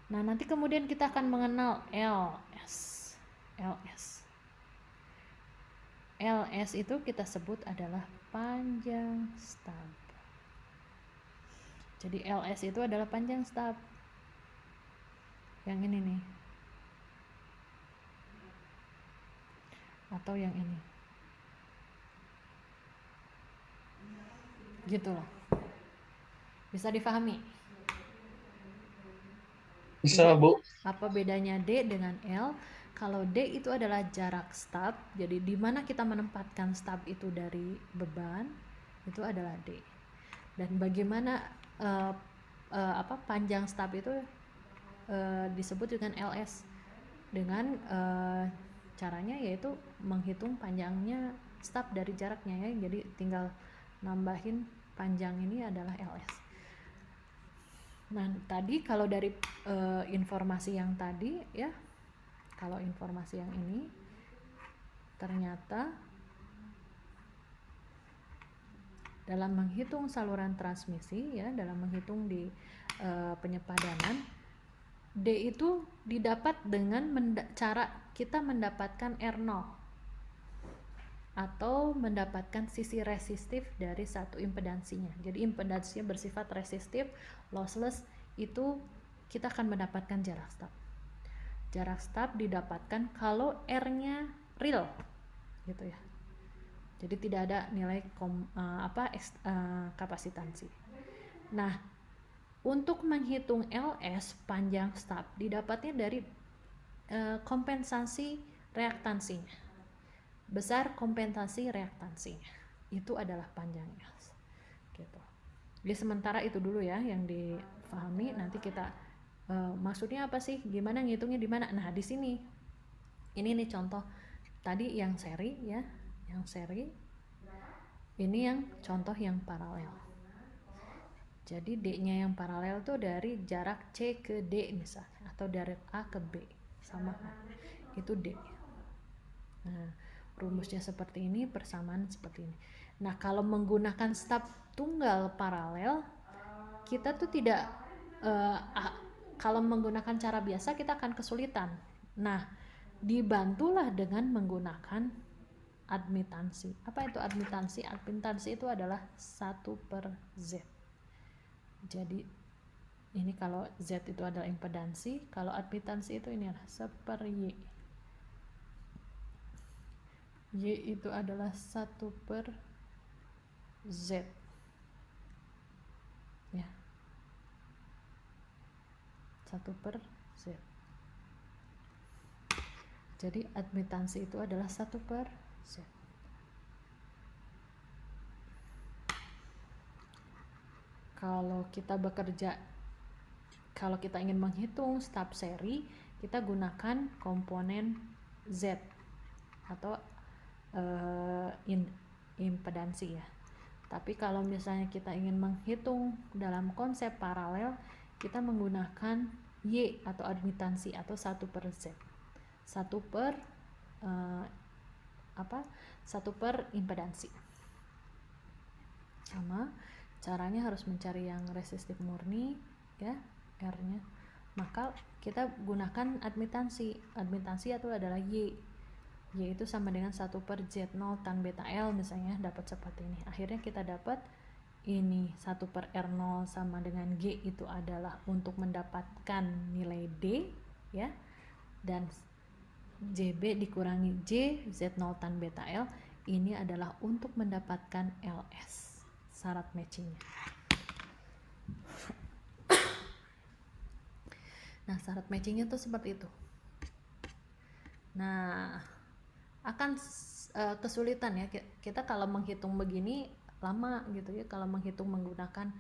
Speaker 1: Nah, nanti kemudian kita akan mengenal LS. LS itu kita sebut adalah panjang stub. Jadi LS itu adalah panjang stub. Yang ini nih. Atau yang ini. Gitu loh. Bisa difahami?
Speaker 3: Bisa, Bu.
Speaker 1: Apa bedanya D dengan L? Kalau D itu adalah jarak stub, jadi di mana kita menempatkan stub itu dari beban, itu adalah D. Dan bagaimana panjang stub itu disebut dengan LS, dengan caranya yaitu menghitung panjangnya stub dari jaraknya ya. Jadi tinggal nambahin panjang ini adalah LS. Nah, tadi kalau dari informasi yang tadi ya, kalau informasi yang ini ternyata dalam menghitung saluran transmisi ya, dalam menghitung di penyepadanan, D itu didapat dengan cara kita mendapatkan R0 atau mendapatkan sisi resistif dari satu impedansinya. Jadi impedansinya bersifat resistif, lossless, itu kita akan mendapatkan jarak stub. Jarak stop didapatkan kalau R-nya real gitu ya. Jadi tidak ada nilai kapasitansi. Nah, untuk menghitung LS panjang stop didapatnya dari kompensasi reaktansinya. Besar kompensasi reaktansinya. Itu adalah panjang LS. Gitu. Jadi sementara itu dulu ya yang difahami, nanti kita maksudnya apa sih? Gimana ngitungnya di mana? Nah, di sini. Ini nih contoh tadi yang seri ya, yang seri. Ini yang contoh yang paralel. Jadi D-nya yang paralel tuh dari jarak C ke D misalnya, atau dari A ke B, sama kan? Itu D. Nah, rumusnya seperti ini, persamaan seperti ini. Nah, kalau menggunakan stop tunggal paralel, kita tuh tidak kalau menggunakan cara biasa kita akan kesulitan. Nah, dibantulah dengan menggunakan admitansi. Apa itu admitansi? Admitansi itu adalah 1/Z. Jadi ini kalau Z itu adalah impedansi, kalau admitansi itu ini adalah 1/Y. Y itu adalah 1/Z. Ya. 1/Z. Jadi admitansi itu adalah 1/Z. Kalau kita ingin menghitung stop seri, kita gunakan komponen Z atau impedansi ya. Tapi kalau misalnya kita ingin menghitung dalam konsep paralel, kita menggunakan Y atau admitansi atau 1/Z. 1/impedansi. Sama caranya harus mencari yang resistif murni ya, R-nya. Maka kita gunakan admitansi. Admitansi itu adalah Y. Y itu sama dengan 1/Z0 tan beta L misalnya, dapat seperti ini. Akhirnya kita dapat ini 1/R0 sama dengan G itu adalah untuk mendapatkan nilai D ya. Dan JB dikurangi J Z0 tan beta L ini adalah untuk mendapatkan LS. Syarat matchingnya. Nah, syarat matchingnya tuh seperti itu. Nah, akan kesulitan ya kita kalau menghitung begini lama gitu ya, kalau menghitung menggunakan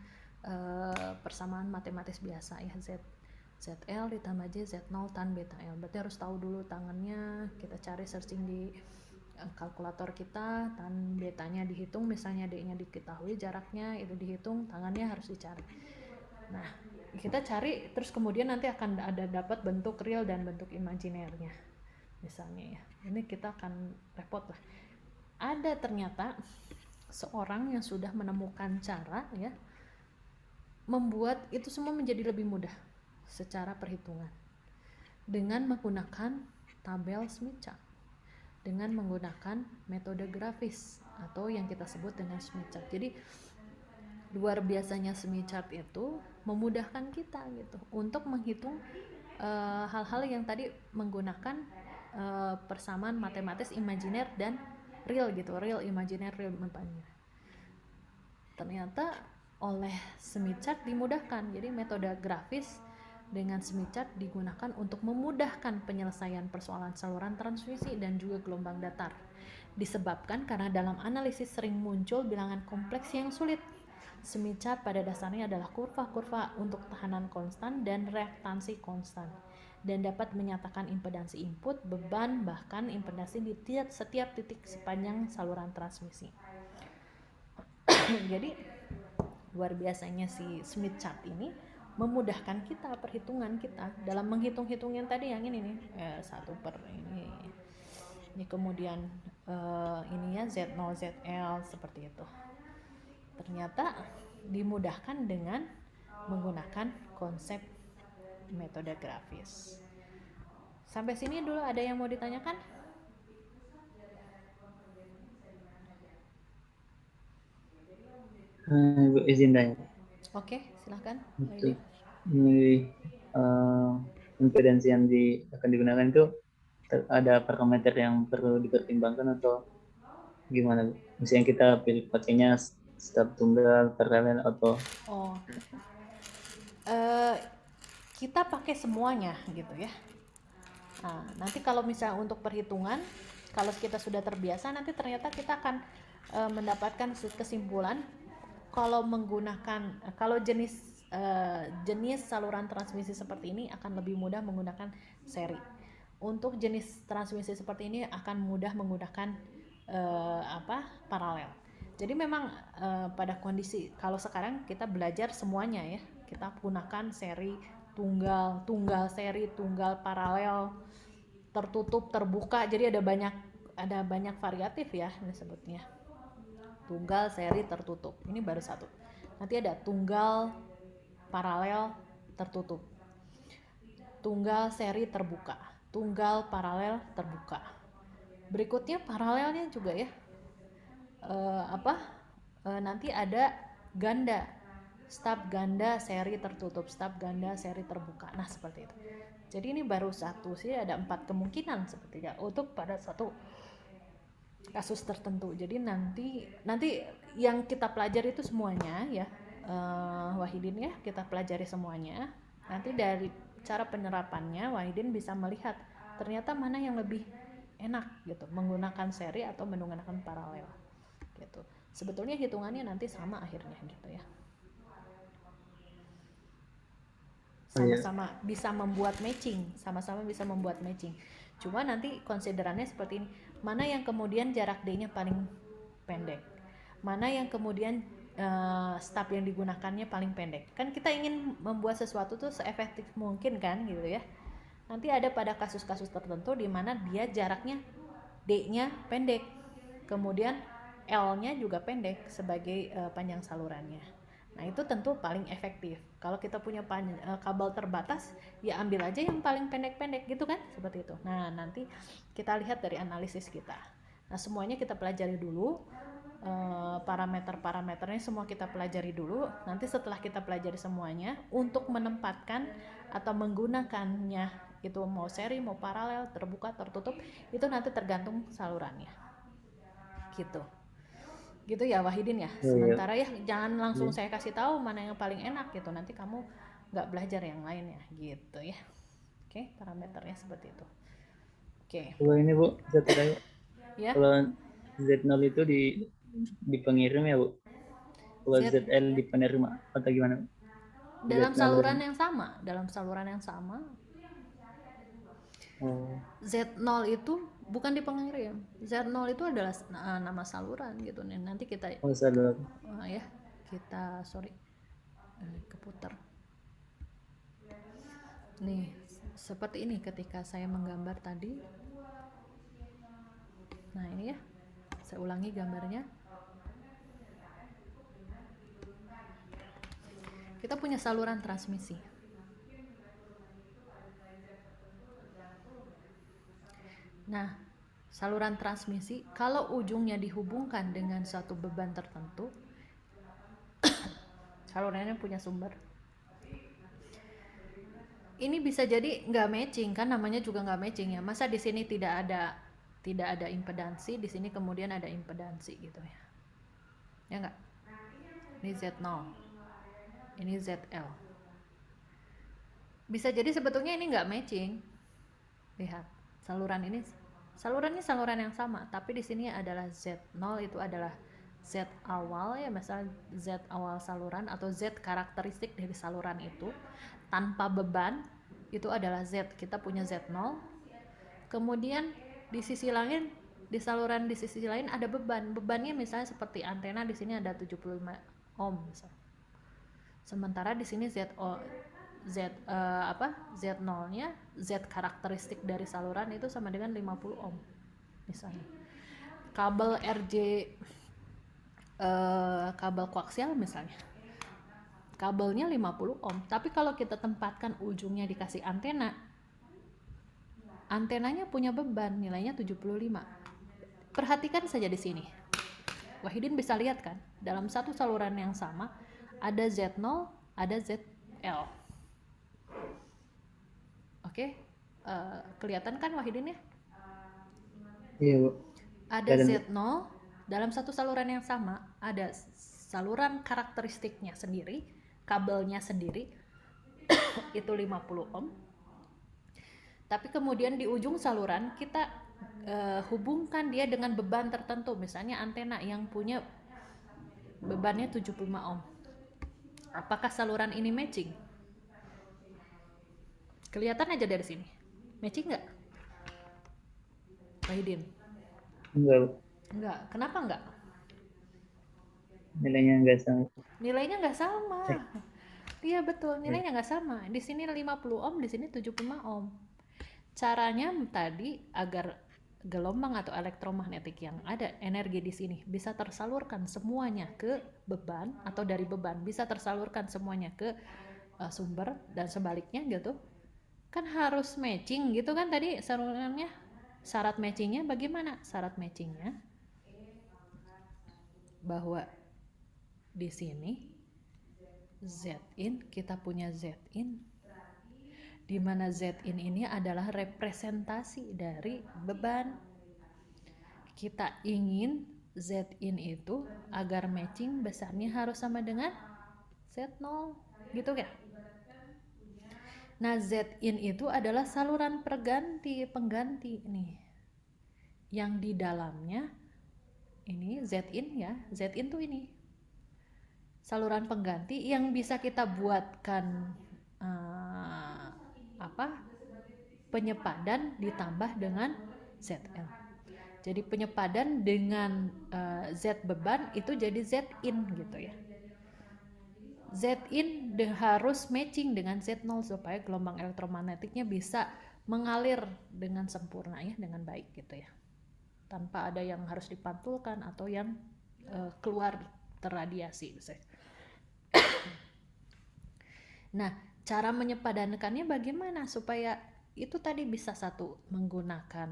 Speaker 1: persamaan matematis biasa ya, ZL ditambah J Z0 tan beta L. Berarti harus tahu dulu tangannya, kita cari searching di kalkulator kita, tan betanya dihitung, misalnya D-nya diketahui, jaraknya itu dihitung, tangannya harus dicari. Nah, kita cari terus kemudian nanti akan ada dapat bentuk real dan bentuk imajinernya misalnya ya. Ini kita akan repot lah. Ada ternyata seorang yang sudah menemukan cara ya membuat itu semua menjadi lebih mudah secara perhitungan dengan menggunakan tabel Smith chart, dengan menggunakan metode grafis atau yang kita sebut dengan Smith chart. Jadi luar biasanya Smith chart itu memudahkan kita gitu untuk menghitung hal-hal yang tadi menggunakan persamaan matematis imajiner dan real gitu, real imajiner, real imajiner. Ternyata oleh Smith chart dimudahkan. Jadi metode grafis dengan Smith chart digunakan untuk memudahkan penyelesaian persoalan saluran transmisi dan juga gelombang datar. Disebabkan karena dalam analisis sering muncul bilangan kompleks yang sulit. Smith chart pada dasarnya adalah kurva-kurva untuk tekanan konstan dan reaktansi konstan, dan dapat menyatakan impedansi input, beban, bahkan impedansi di setiap titik sepanjang saluran transmisi. Jadi luar biasanya si Smith chart ini memudahkan kita perhitungan kita dalam menghitung-hitung yang tadi yang ini nih 1/, ini kemudian ini ya Z0 ZL seperti itu. Ternyata dimudahkan dengan menggunakan konsep metode grafis. Sampai sini dulu ada yang mau ditanyakan?
Speaker 2: Ibu izin tanya.
Speaker 1: Oke, silahkan.
Speaker 2: Untuk ini impedansi yang akan digunakan itu ada parameter yang perlu dipertimbangkan atau gimana Bu? Misalnya kita pilih pakainya stub tunggal, paralel atau
Speaker 1: Oh, kita pakai semuanya gitu ya. Nah, nanti kalau misalnya untuk perhitungan, kalau kita sudah terbiasa, nanti ternyata kita akan mendapatkan kesimpulan kalau menggunakan kalau jenis saluran transmisi seperti ini akan lebih mudah menggunakan seri. Untuk jenis transmisi seperti ini akan mudah menggunakan paralel. Jadi memang pada kondisi kalau sekarang kita belajar semuanya ya, kita gunakan seri, tunggal, seri, tunggal, paralel, tertutup, terbuka. Jadi ada banyak variatif ya disebutnya. Tunggal, seri, tertutup. Ini baru satu. Nanti ada tunggal, paralel, tertutup. Tunggal, seri, terbuka. Tunggal, paralel, terbuka. Berikutnya paralelnya juga ya. Nanti ada ganda, stub ganda, seri tertutup, stub ganda, seri terbuka. Nah seperti itu. Jadi ini baru satu sih, ada 4 kemungkinan sepertinya untuk pada satu kasus tertentu. Jadi nanti yang kita pelajari itu semuanya ya, Wahidin ya, kita pelajari semuanya. Nanti dari cara penerapannya Wahidin bisa melihat ternyata mana yang lebih enak gitu, menggunakan seri atau menggunakan paralel gitu. Sebetulnya hitungannya nanti sama akhirnya gitu ya. Sama-sama bisa membuat matching, Cuma nanti konsiderannya seperti ini, mana yang kemudian jarak D-nya paling pendek, mana yang kemudian stub yang digunakannya paling pendek. Kan kita ingin membuat sesuatu tuh seefektif mungkin kan gitu ya. Nanti ada pada kasus-kasus tertentu di mana dia jaraknya D-nya pendek, kemudian L-nya juga pendek sebagai panjang salurannya. Nah itu tentu paling efektif. Kalau kita punya kabel terbatas, ya ambil aja yang paling pendek-pendek gitu kan, seperti itu. Nah nanti kita lihat dari analisis kita. Nah semuanya kita pelajari dulu, parameter-parameternya semua kita pelajari dulu. Nanti setelah kita pelajari semuanya, untuk menempatkan atau menggunakannya itu mau seri, mau paralel, terbuka, tertutup, itu nanti tergantung salurannya. Gitu ya Wahidin ya. Sementara ya jangan langsung saya kasih tahu mana yang paling enak gitu, nanti kamu nggak belajar yang lain ya gitu ya. Oke, parameternya seperti itu. Oke.
Speaker 2: Kalau ini Bu, bisa tanya
Speaker 1: Ya.
Speaker 2: Kalau Z0 itu di pengirim ya Bu. Kalau ZL di penerima atau gimana?
Speaker 1: Dalam saluran yang sama. Z0 itu bukan di pengirim. Z0 itu adalah nama saluran gitu nih. Nanti kita keputar. Nih, seperti ini ketika saya menggambar tadi. Nah, ini ya. Saya ulangi gambarnya. Kita punya saluran transmisi. Nah, saluran transmisi kalau ujungnya dihubungkan dengan suatu beban tertentu, salurannya punya sumber. Ini bisa jadi nggak matching kan, namanya juga nggak matching ya. Masa di sini tidak ada impedansi, di sini kemudian ada impedansi gitu ya. Ya nggak? Ini Z0, ini ZL. Bisa jadi sebetulnya ini nggak matching. Lihat, salurannya saluran yang sama, tapi di sini adalah Z0 itu adalah Z awal ya, misal Z awal saluran atau Z karakteristik dari saluran itu tanpa beban, itu adalah Z. Kita punya Z0. Kemudian di sisi lain, di saluran di sisi lain ada beban. Bebannya misalnya seperti antena, di sini ada 75 ohm misalnya. Sementara di sini Z0-nya, Z karakteristik dari saluran itu sama dengan 50 ohm misalnya. Kabel RJ, kabel koaksial misalnya, kabelnya 50 ohm, tapi kalau kita tempatkan ujungnya dikasih antenanya punya beban nilainya 75. Perhatikan saja di sini, Wahidin bisa lihat kan, dalam satu saluran yang sama ada Z0, ada ZL. Oke. Kelihatan kan Wahidin ya?
Speaker 2: Iya Bu.
Speaker 1: Ada
Speaker 2: Kelihatan, Bu.
Speaker 1: Z0 dalam satu saluran yang sama, ada saluran karakteristiknya sendiri, kabelnya sendiri itu 50 ohm. Tapi kemudian di ujung saluran kita hubungkan dia dengan beban tertentu, misalnya antena yang punya bebannya 75 ohm. Apakah saluran ini matching? Kelihatan aja dari sini. Matching nggak, Wahidin?
Speaker 2: Enggak Bu.
Speaker 1: Enggak. Kenapa enggak?
Speaker 2: Nilainya enggak sama.
Speaker 1: Nilainya nggak sama.
Speaker 2: Eh,
Speaker 1: Iya betul, nilainya nggak sama. Di sini 50 ohm, di sini 75 ohm. Caranya tadi agar gelombang atau elektromagnetik yang ada energi di sini bisa tersalurkan semuanya ke beban, atau dari beban bisa tersalurkan semuanya ke sumber dan sebaliknya gitu. Kan harus matching gitu kan tadi salurannya. Syarat matchingnya bagaimana? Syarat matchingnya bahwa di sini Zin, kita punya Zin, di mana Zin ini adalah representasi dari beban. Kita ingin Zin itu agar matching besarnya harus sama dengan Z0, gitu ya. Nah, Zin itu adalah saluran pengganti nih. Yang di dalamnya ini Zin ya, Zin tuh ini saluran pengganti yang bisa kita buatkan penyepadan ditambah dengan ZL. Jadi penyepadan dengan Z beban itu jadi Zin gitu ya. Zin harus matching dengan Z0 supaya gelombang elektromagnetiknya bisa mengalir dengan sempurna ya, dengan baik gitu ya. Tanpa ada yang harus dipantulkan atau yang keluar terradiasi misalnya. Nah, cara menyepadankannya bagaimana supaya itu tadi bisa satu menggunakan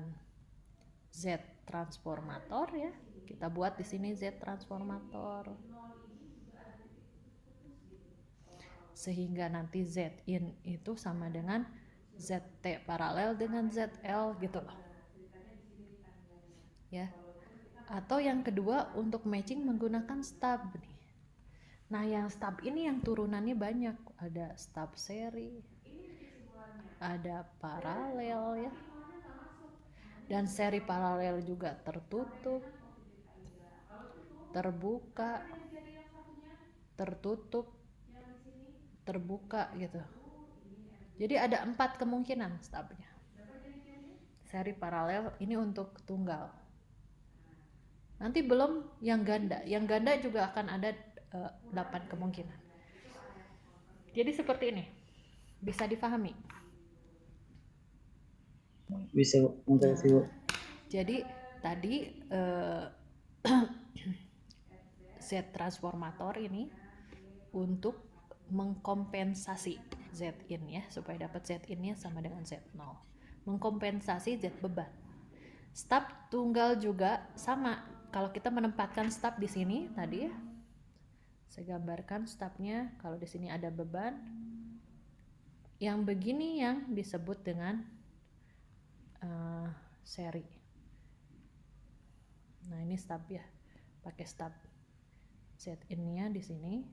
Speaker 1: Z transformator ya. Kita buat di sini Z transformator. Sehingga nanti Zin itu sama dengan ZT paralel dengan ZL gitu loh. Ya. Atau yang kedua untuk matching menggunakan stub nih. Nah, yang stub ini yang turunannya banyak. Ada stub seri, ada paralel ya. Dan seri paralel juga tertutup, terbuka, tertutup, terbuka gitu. Jadi ada 4 kemungkinan stubnya. Seri paralel ini untuk tunggal. Nanti belum yang ganda. Yang ganda juga akan ada 8 kemungkinan. Jadi seperti ini. Bisa difahami?
Speaker 2: Bisa Bu. Makasih Bu.
Speaker 1: Jadi tadi Z transformator ini untuk mengkompensasi Zin ya, supaya dapat Zin-nya sama dengan Z0. Mengkompensasi Z beban. Stub tunggal juga sama. Kalau kita menempatkan stub di sini tadi ya, saya gambarkan stubnya. Kalau di sini ada beban, yang begini yang disebut dengan seri. Nah ini stub ya, pakai stub. Zin-nya di sini,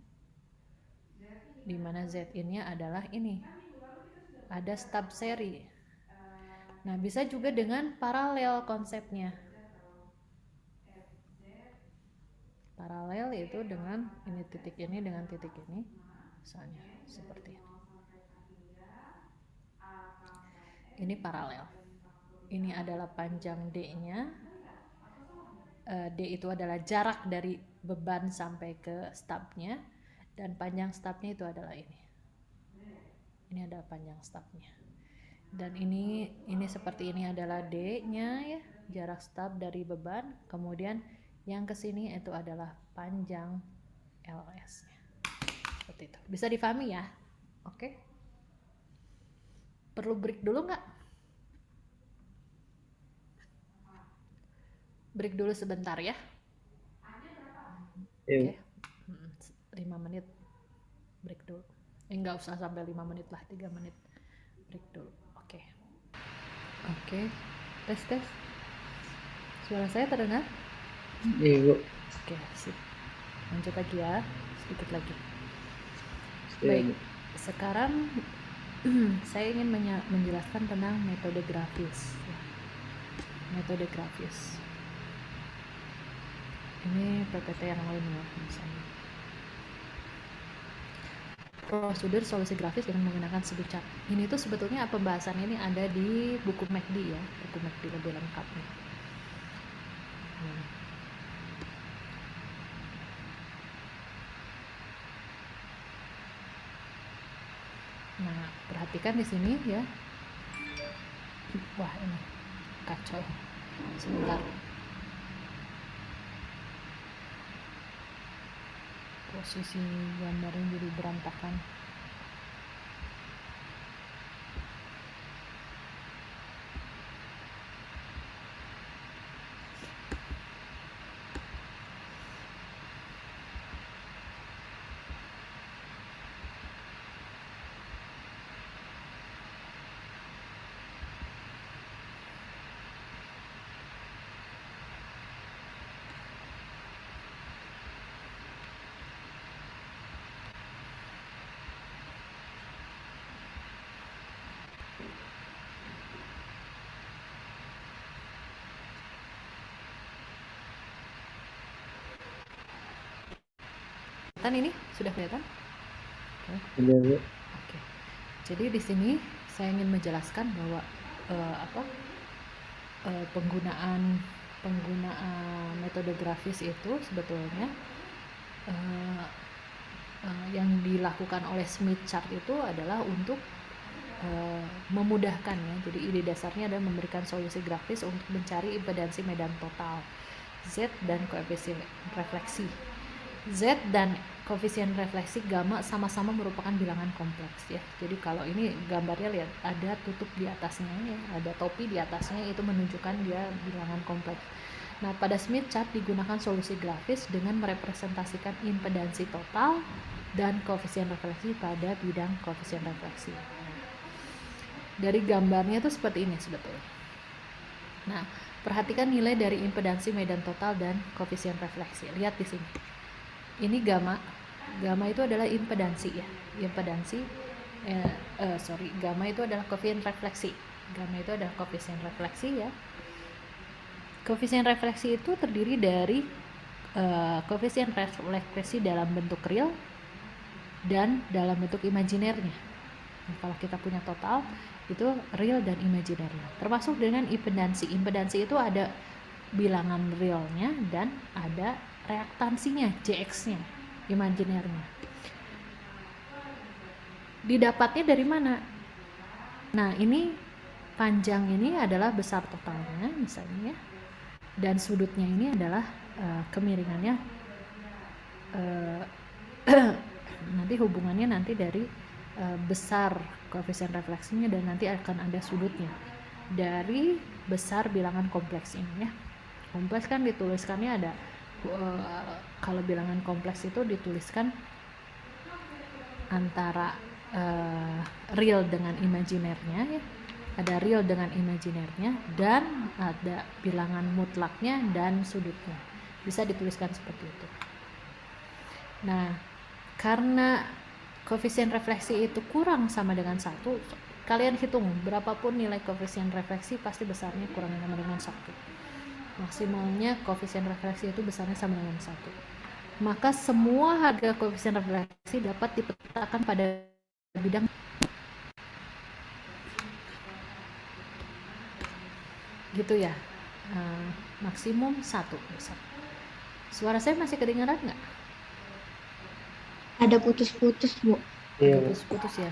Speaker 1: di mana Zin-nya adalah ini. Ada stub seri. Nah bisa juga dengan paralel konsepnya. Paralel itu dengan ini titik ini dengan titik ini, misalnya seperti ini. Ini paralel. Ini adalah panjang D-nya. D itu adalah jarak dari beban sampai ke stubnya, dan panjang stubnya itu adalah ini. Ini adalah panjang stubnya. Dan ini seperti ini adalah D-nya ya, jarak stub dari beban. Kemudian yang kesini itu adalah panjang LS-nya. Seperti itu. Bisa difahami ya? Oke. Perlu break dulu nggak? Break dulu sebentar ya.
Speaker 2: Iya Bu.
Speaker 1: Oke. 5 menit break dulu. Nggak usah sampai 5 menit lah, 3 menit break dulu. Oke. Oke, tes. Suara saya terdengar?
Speaker 2: Iya Bu.
Speaker 1: Oke, sip. Lanjut lagi ya, sedikit lagi.
Speaker 2: Iya,
Speaker 1: Baik,
Speaker 2: Bu.
Speaker 1: sekarang saya ingin menjelaskan tentang metode grafis. Metode grafis. Ini PPT yang lain ya, misalnya. Prosedur solusi grafis dengan menggunakan smooth chart. Ini tuh sebetulnya pembahasan ini ada di buku MACD ya, buku MACD lebih lengkapnya. Nah, perhatikan di sini ya. Wah, ini kacau. Sebentar. Posisi gambarnya jadi berantakan. Ini sudah kelihatan?
Speaker 2: Iya, Bu.
Speaker 1: Oke. Jadi di sini saya ingin menjelaskan bahwa penggunaan metode grafis itu sebetulnya yang dilakukan oleh Smith chart itu adalah untuk memudahkan ya. Jadi ide dasarnya adalah memberikan solusi grafis untuk mencari impedansi medan total Z dan koefisien refleksi. Z dan koefisien refleksi gamma sama-sama merupakan bilangan kompleks ya. Jadi kalau ini gambarnya lihat ada tutup di atasnya ya, ada topi di atasnya, itu menunjukkan dia bilangan kompleks. Nah, pada Smith chart digunakan solusi grafis dengan merepresentasikan impedansi total dan koefisien refleksi pada bidang koefisien refleksi. Dari gambarnya itu seperti ini sebetulnya. Nah, perhatikan nilai dari impedansi medan total dan koefisien refleksi. Lihat di sini. Ini gamma itu adalah impedansi ya. Gamma itu adalah koefisien refleksi. Gamma itu adalah koefisien refleksi ya. Koefisien refleksi itu terdiri dari koefisien refleksi dalam bentuk real dan dalam bentuk imajinernya. Nah, kalau kita punya total itu real dan imajinernya. Termasuk dengan impedansi. Impedansi itu ada bilangan realnya dan ada reaktansinya, JX-nya, imajinernya. Didapatnya dari mana? Nah, ini panjang ini adalah besar totalnya misalnya, dan sudutnya ini adalah kemiringannya. Nanti hubungannya nanti dari besar koefisien refleksinya dan nanti akan ada sudutnya dari besar bilangan kompleks ini ya. Kompleks kan dituliskannya ada kalau bilangan kompleks itu dituliskan antara real dengan imajinernya ya. Ada real dengan imajinernya dan ada bilangan mutlaknya dan sudutnya. Bisa dituliskan seperti itu. Nah, karena koefisien refleksi itu kurang sama dengan 1, kalian hitung berapapun nilai koefisien refleksi pasti besarnya kurang sama dengan 1. Maksimalnya koefisien refleksi itu besarnya sama dengan 1. Maka semua harga koefisien refleksi dapat dipetakan pada bidang gitu ya. Maksimum 1 besar. Suara saya masih kedengaran nggak?
Speaker 4: Ada putus-putus, Bu.
Speaker 2: Iya,
Speaker 1: Agak putus-putus ya.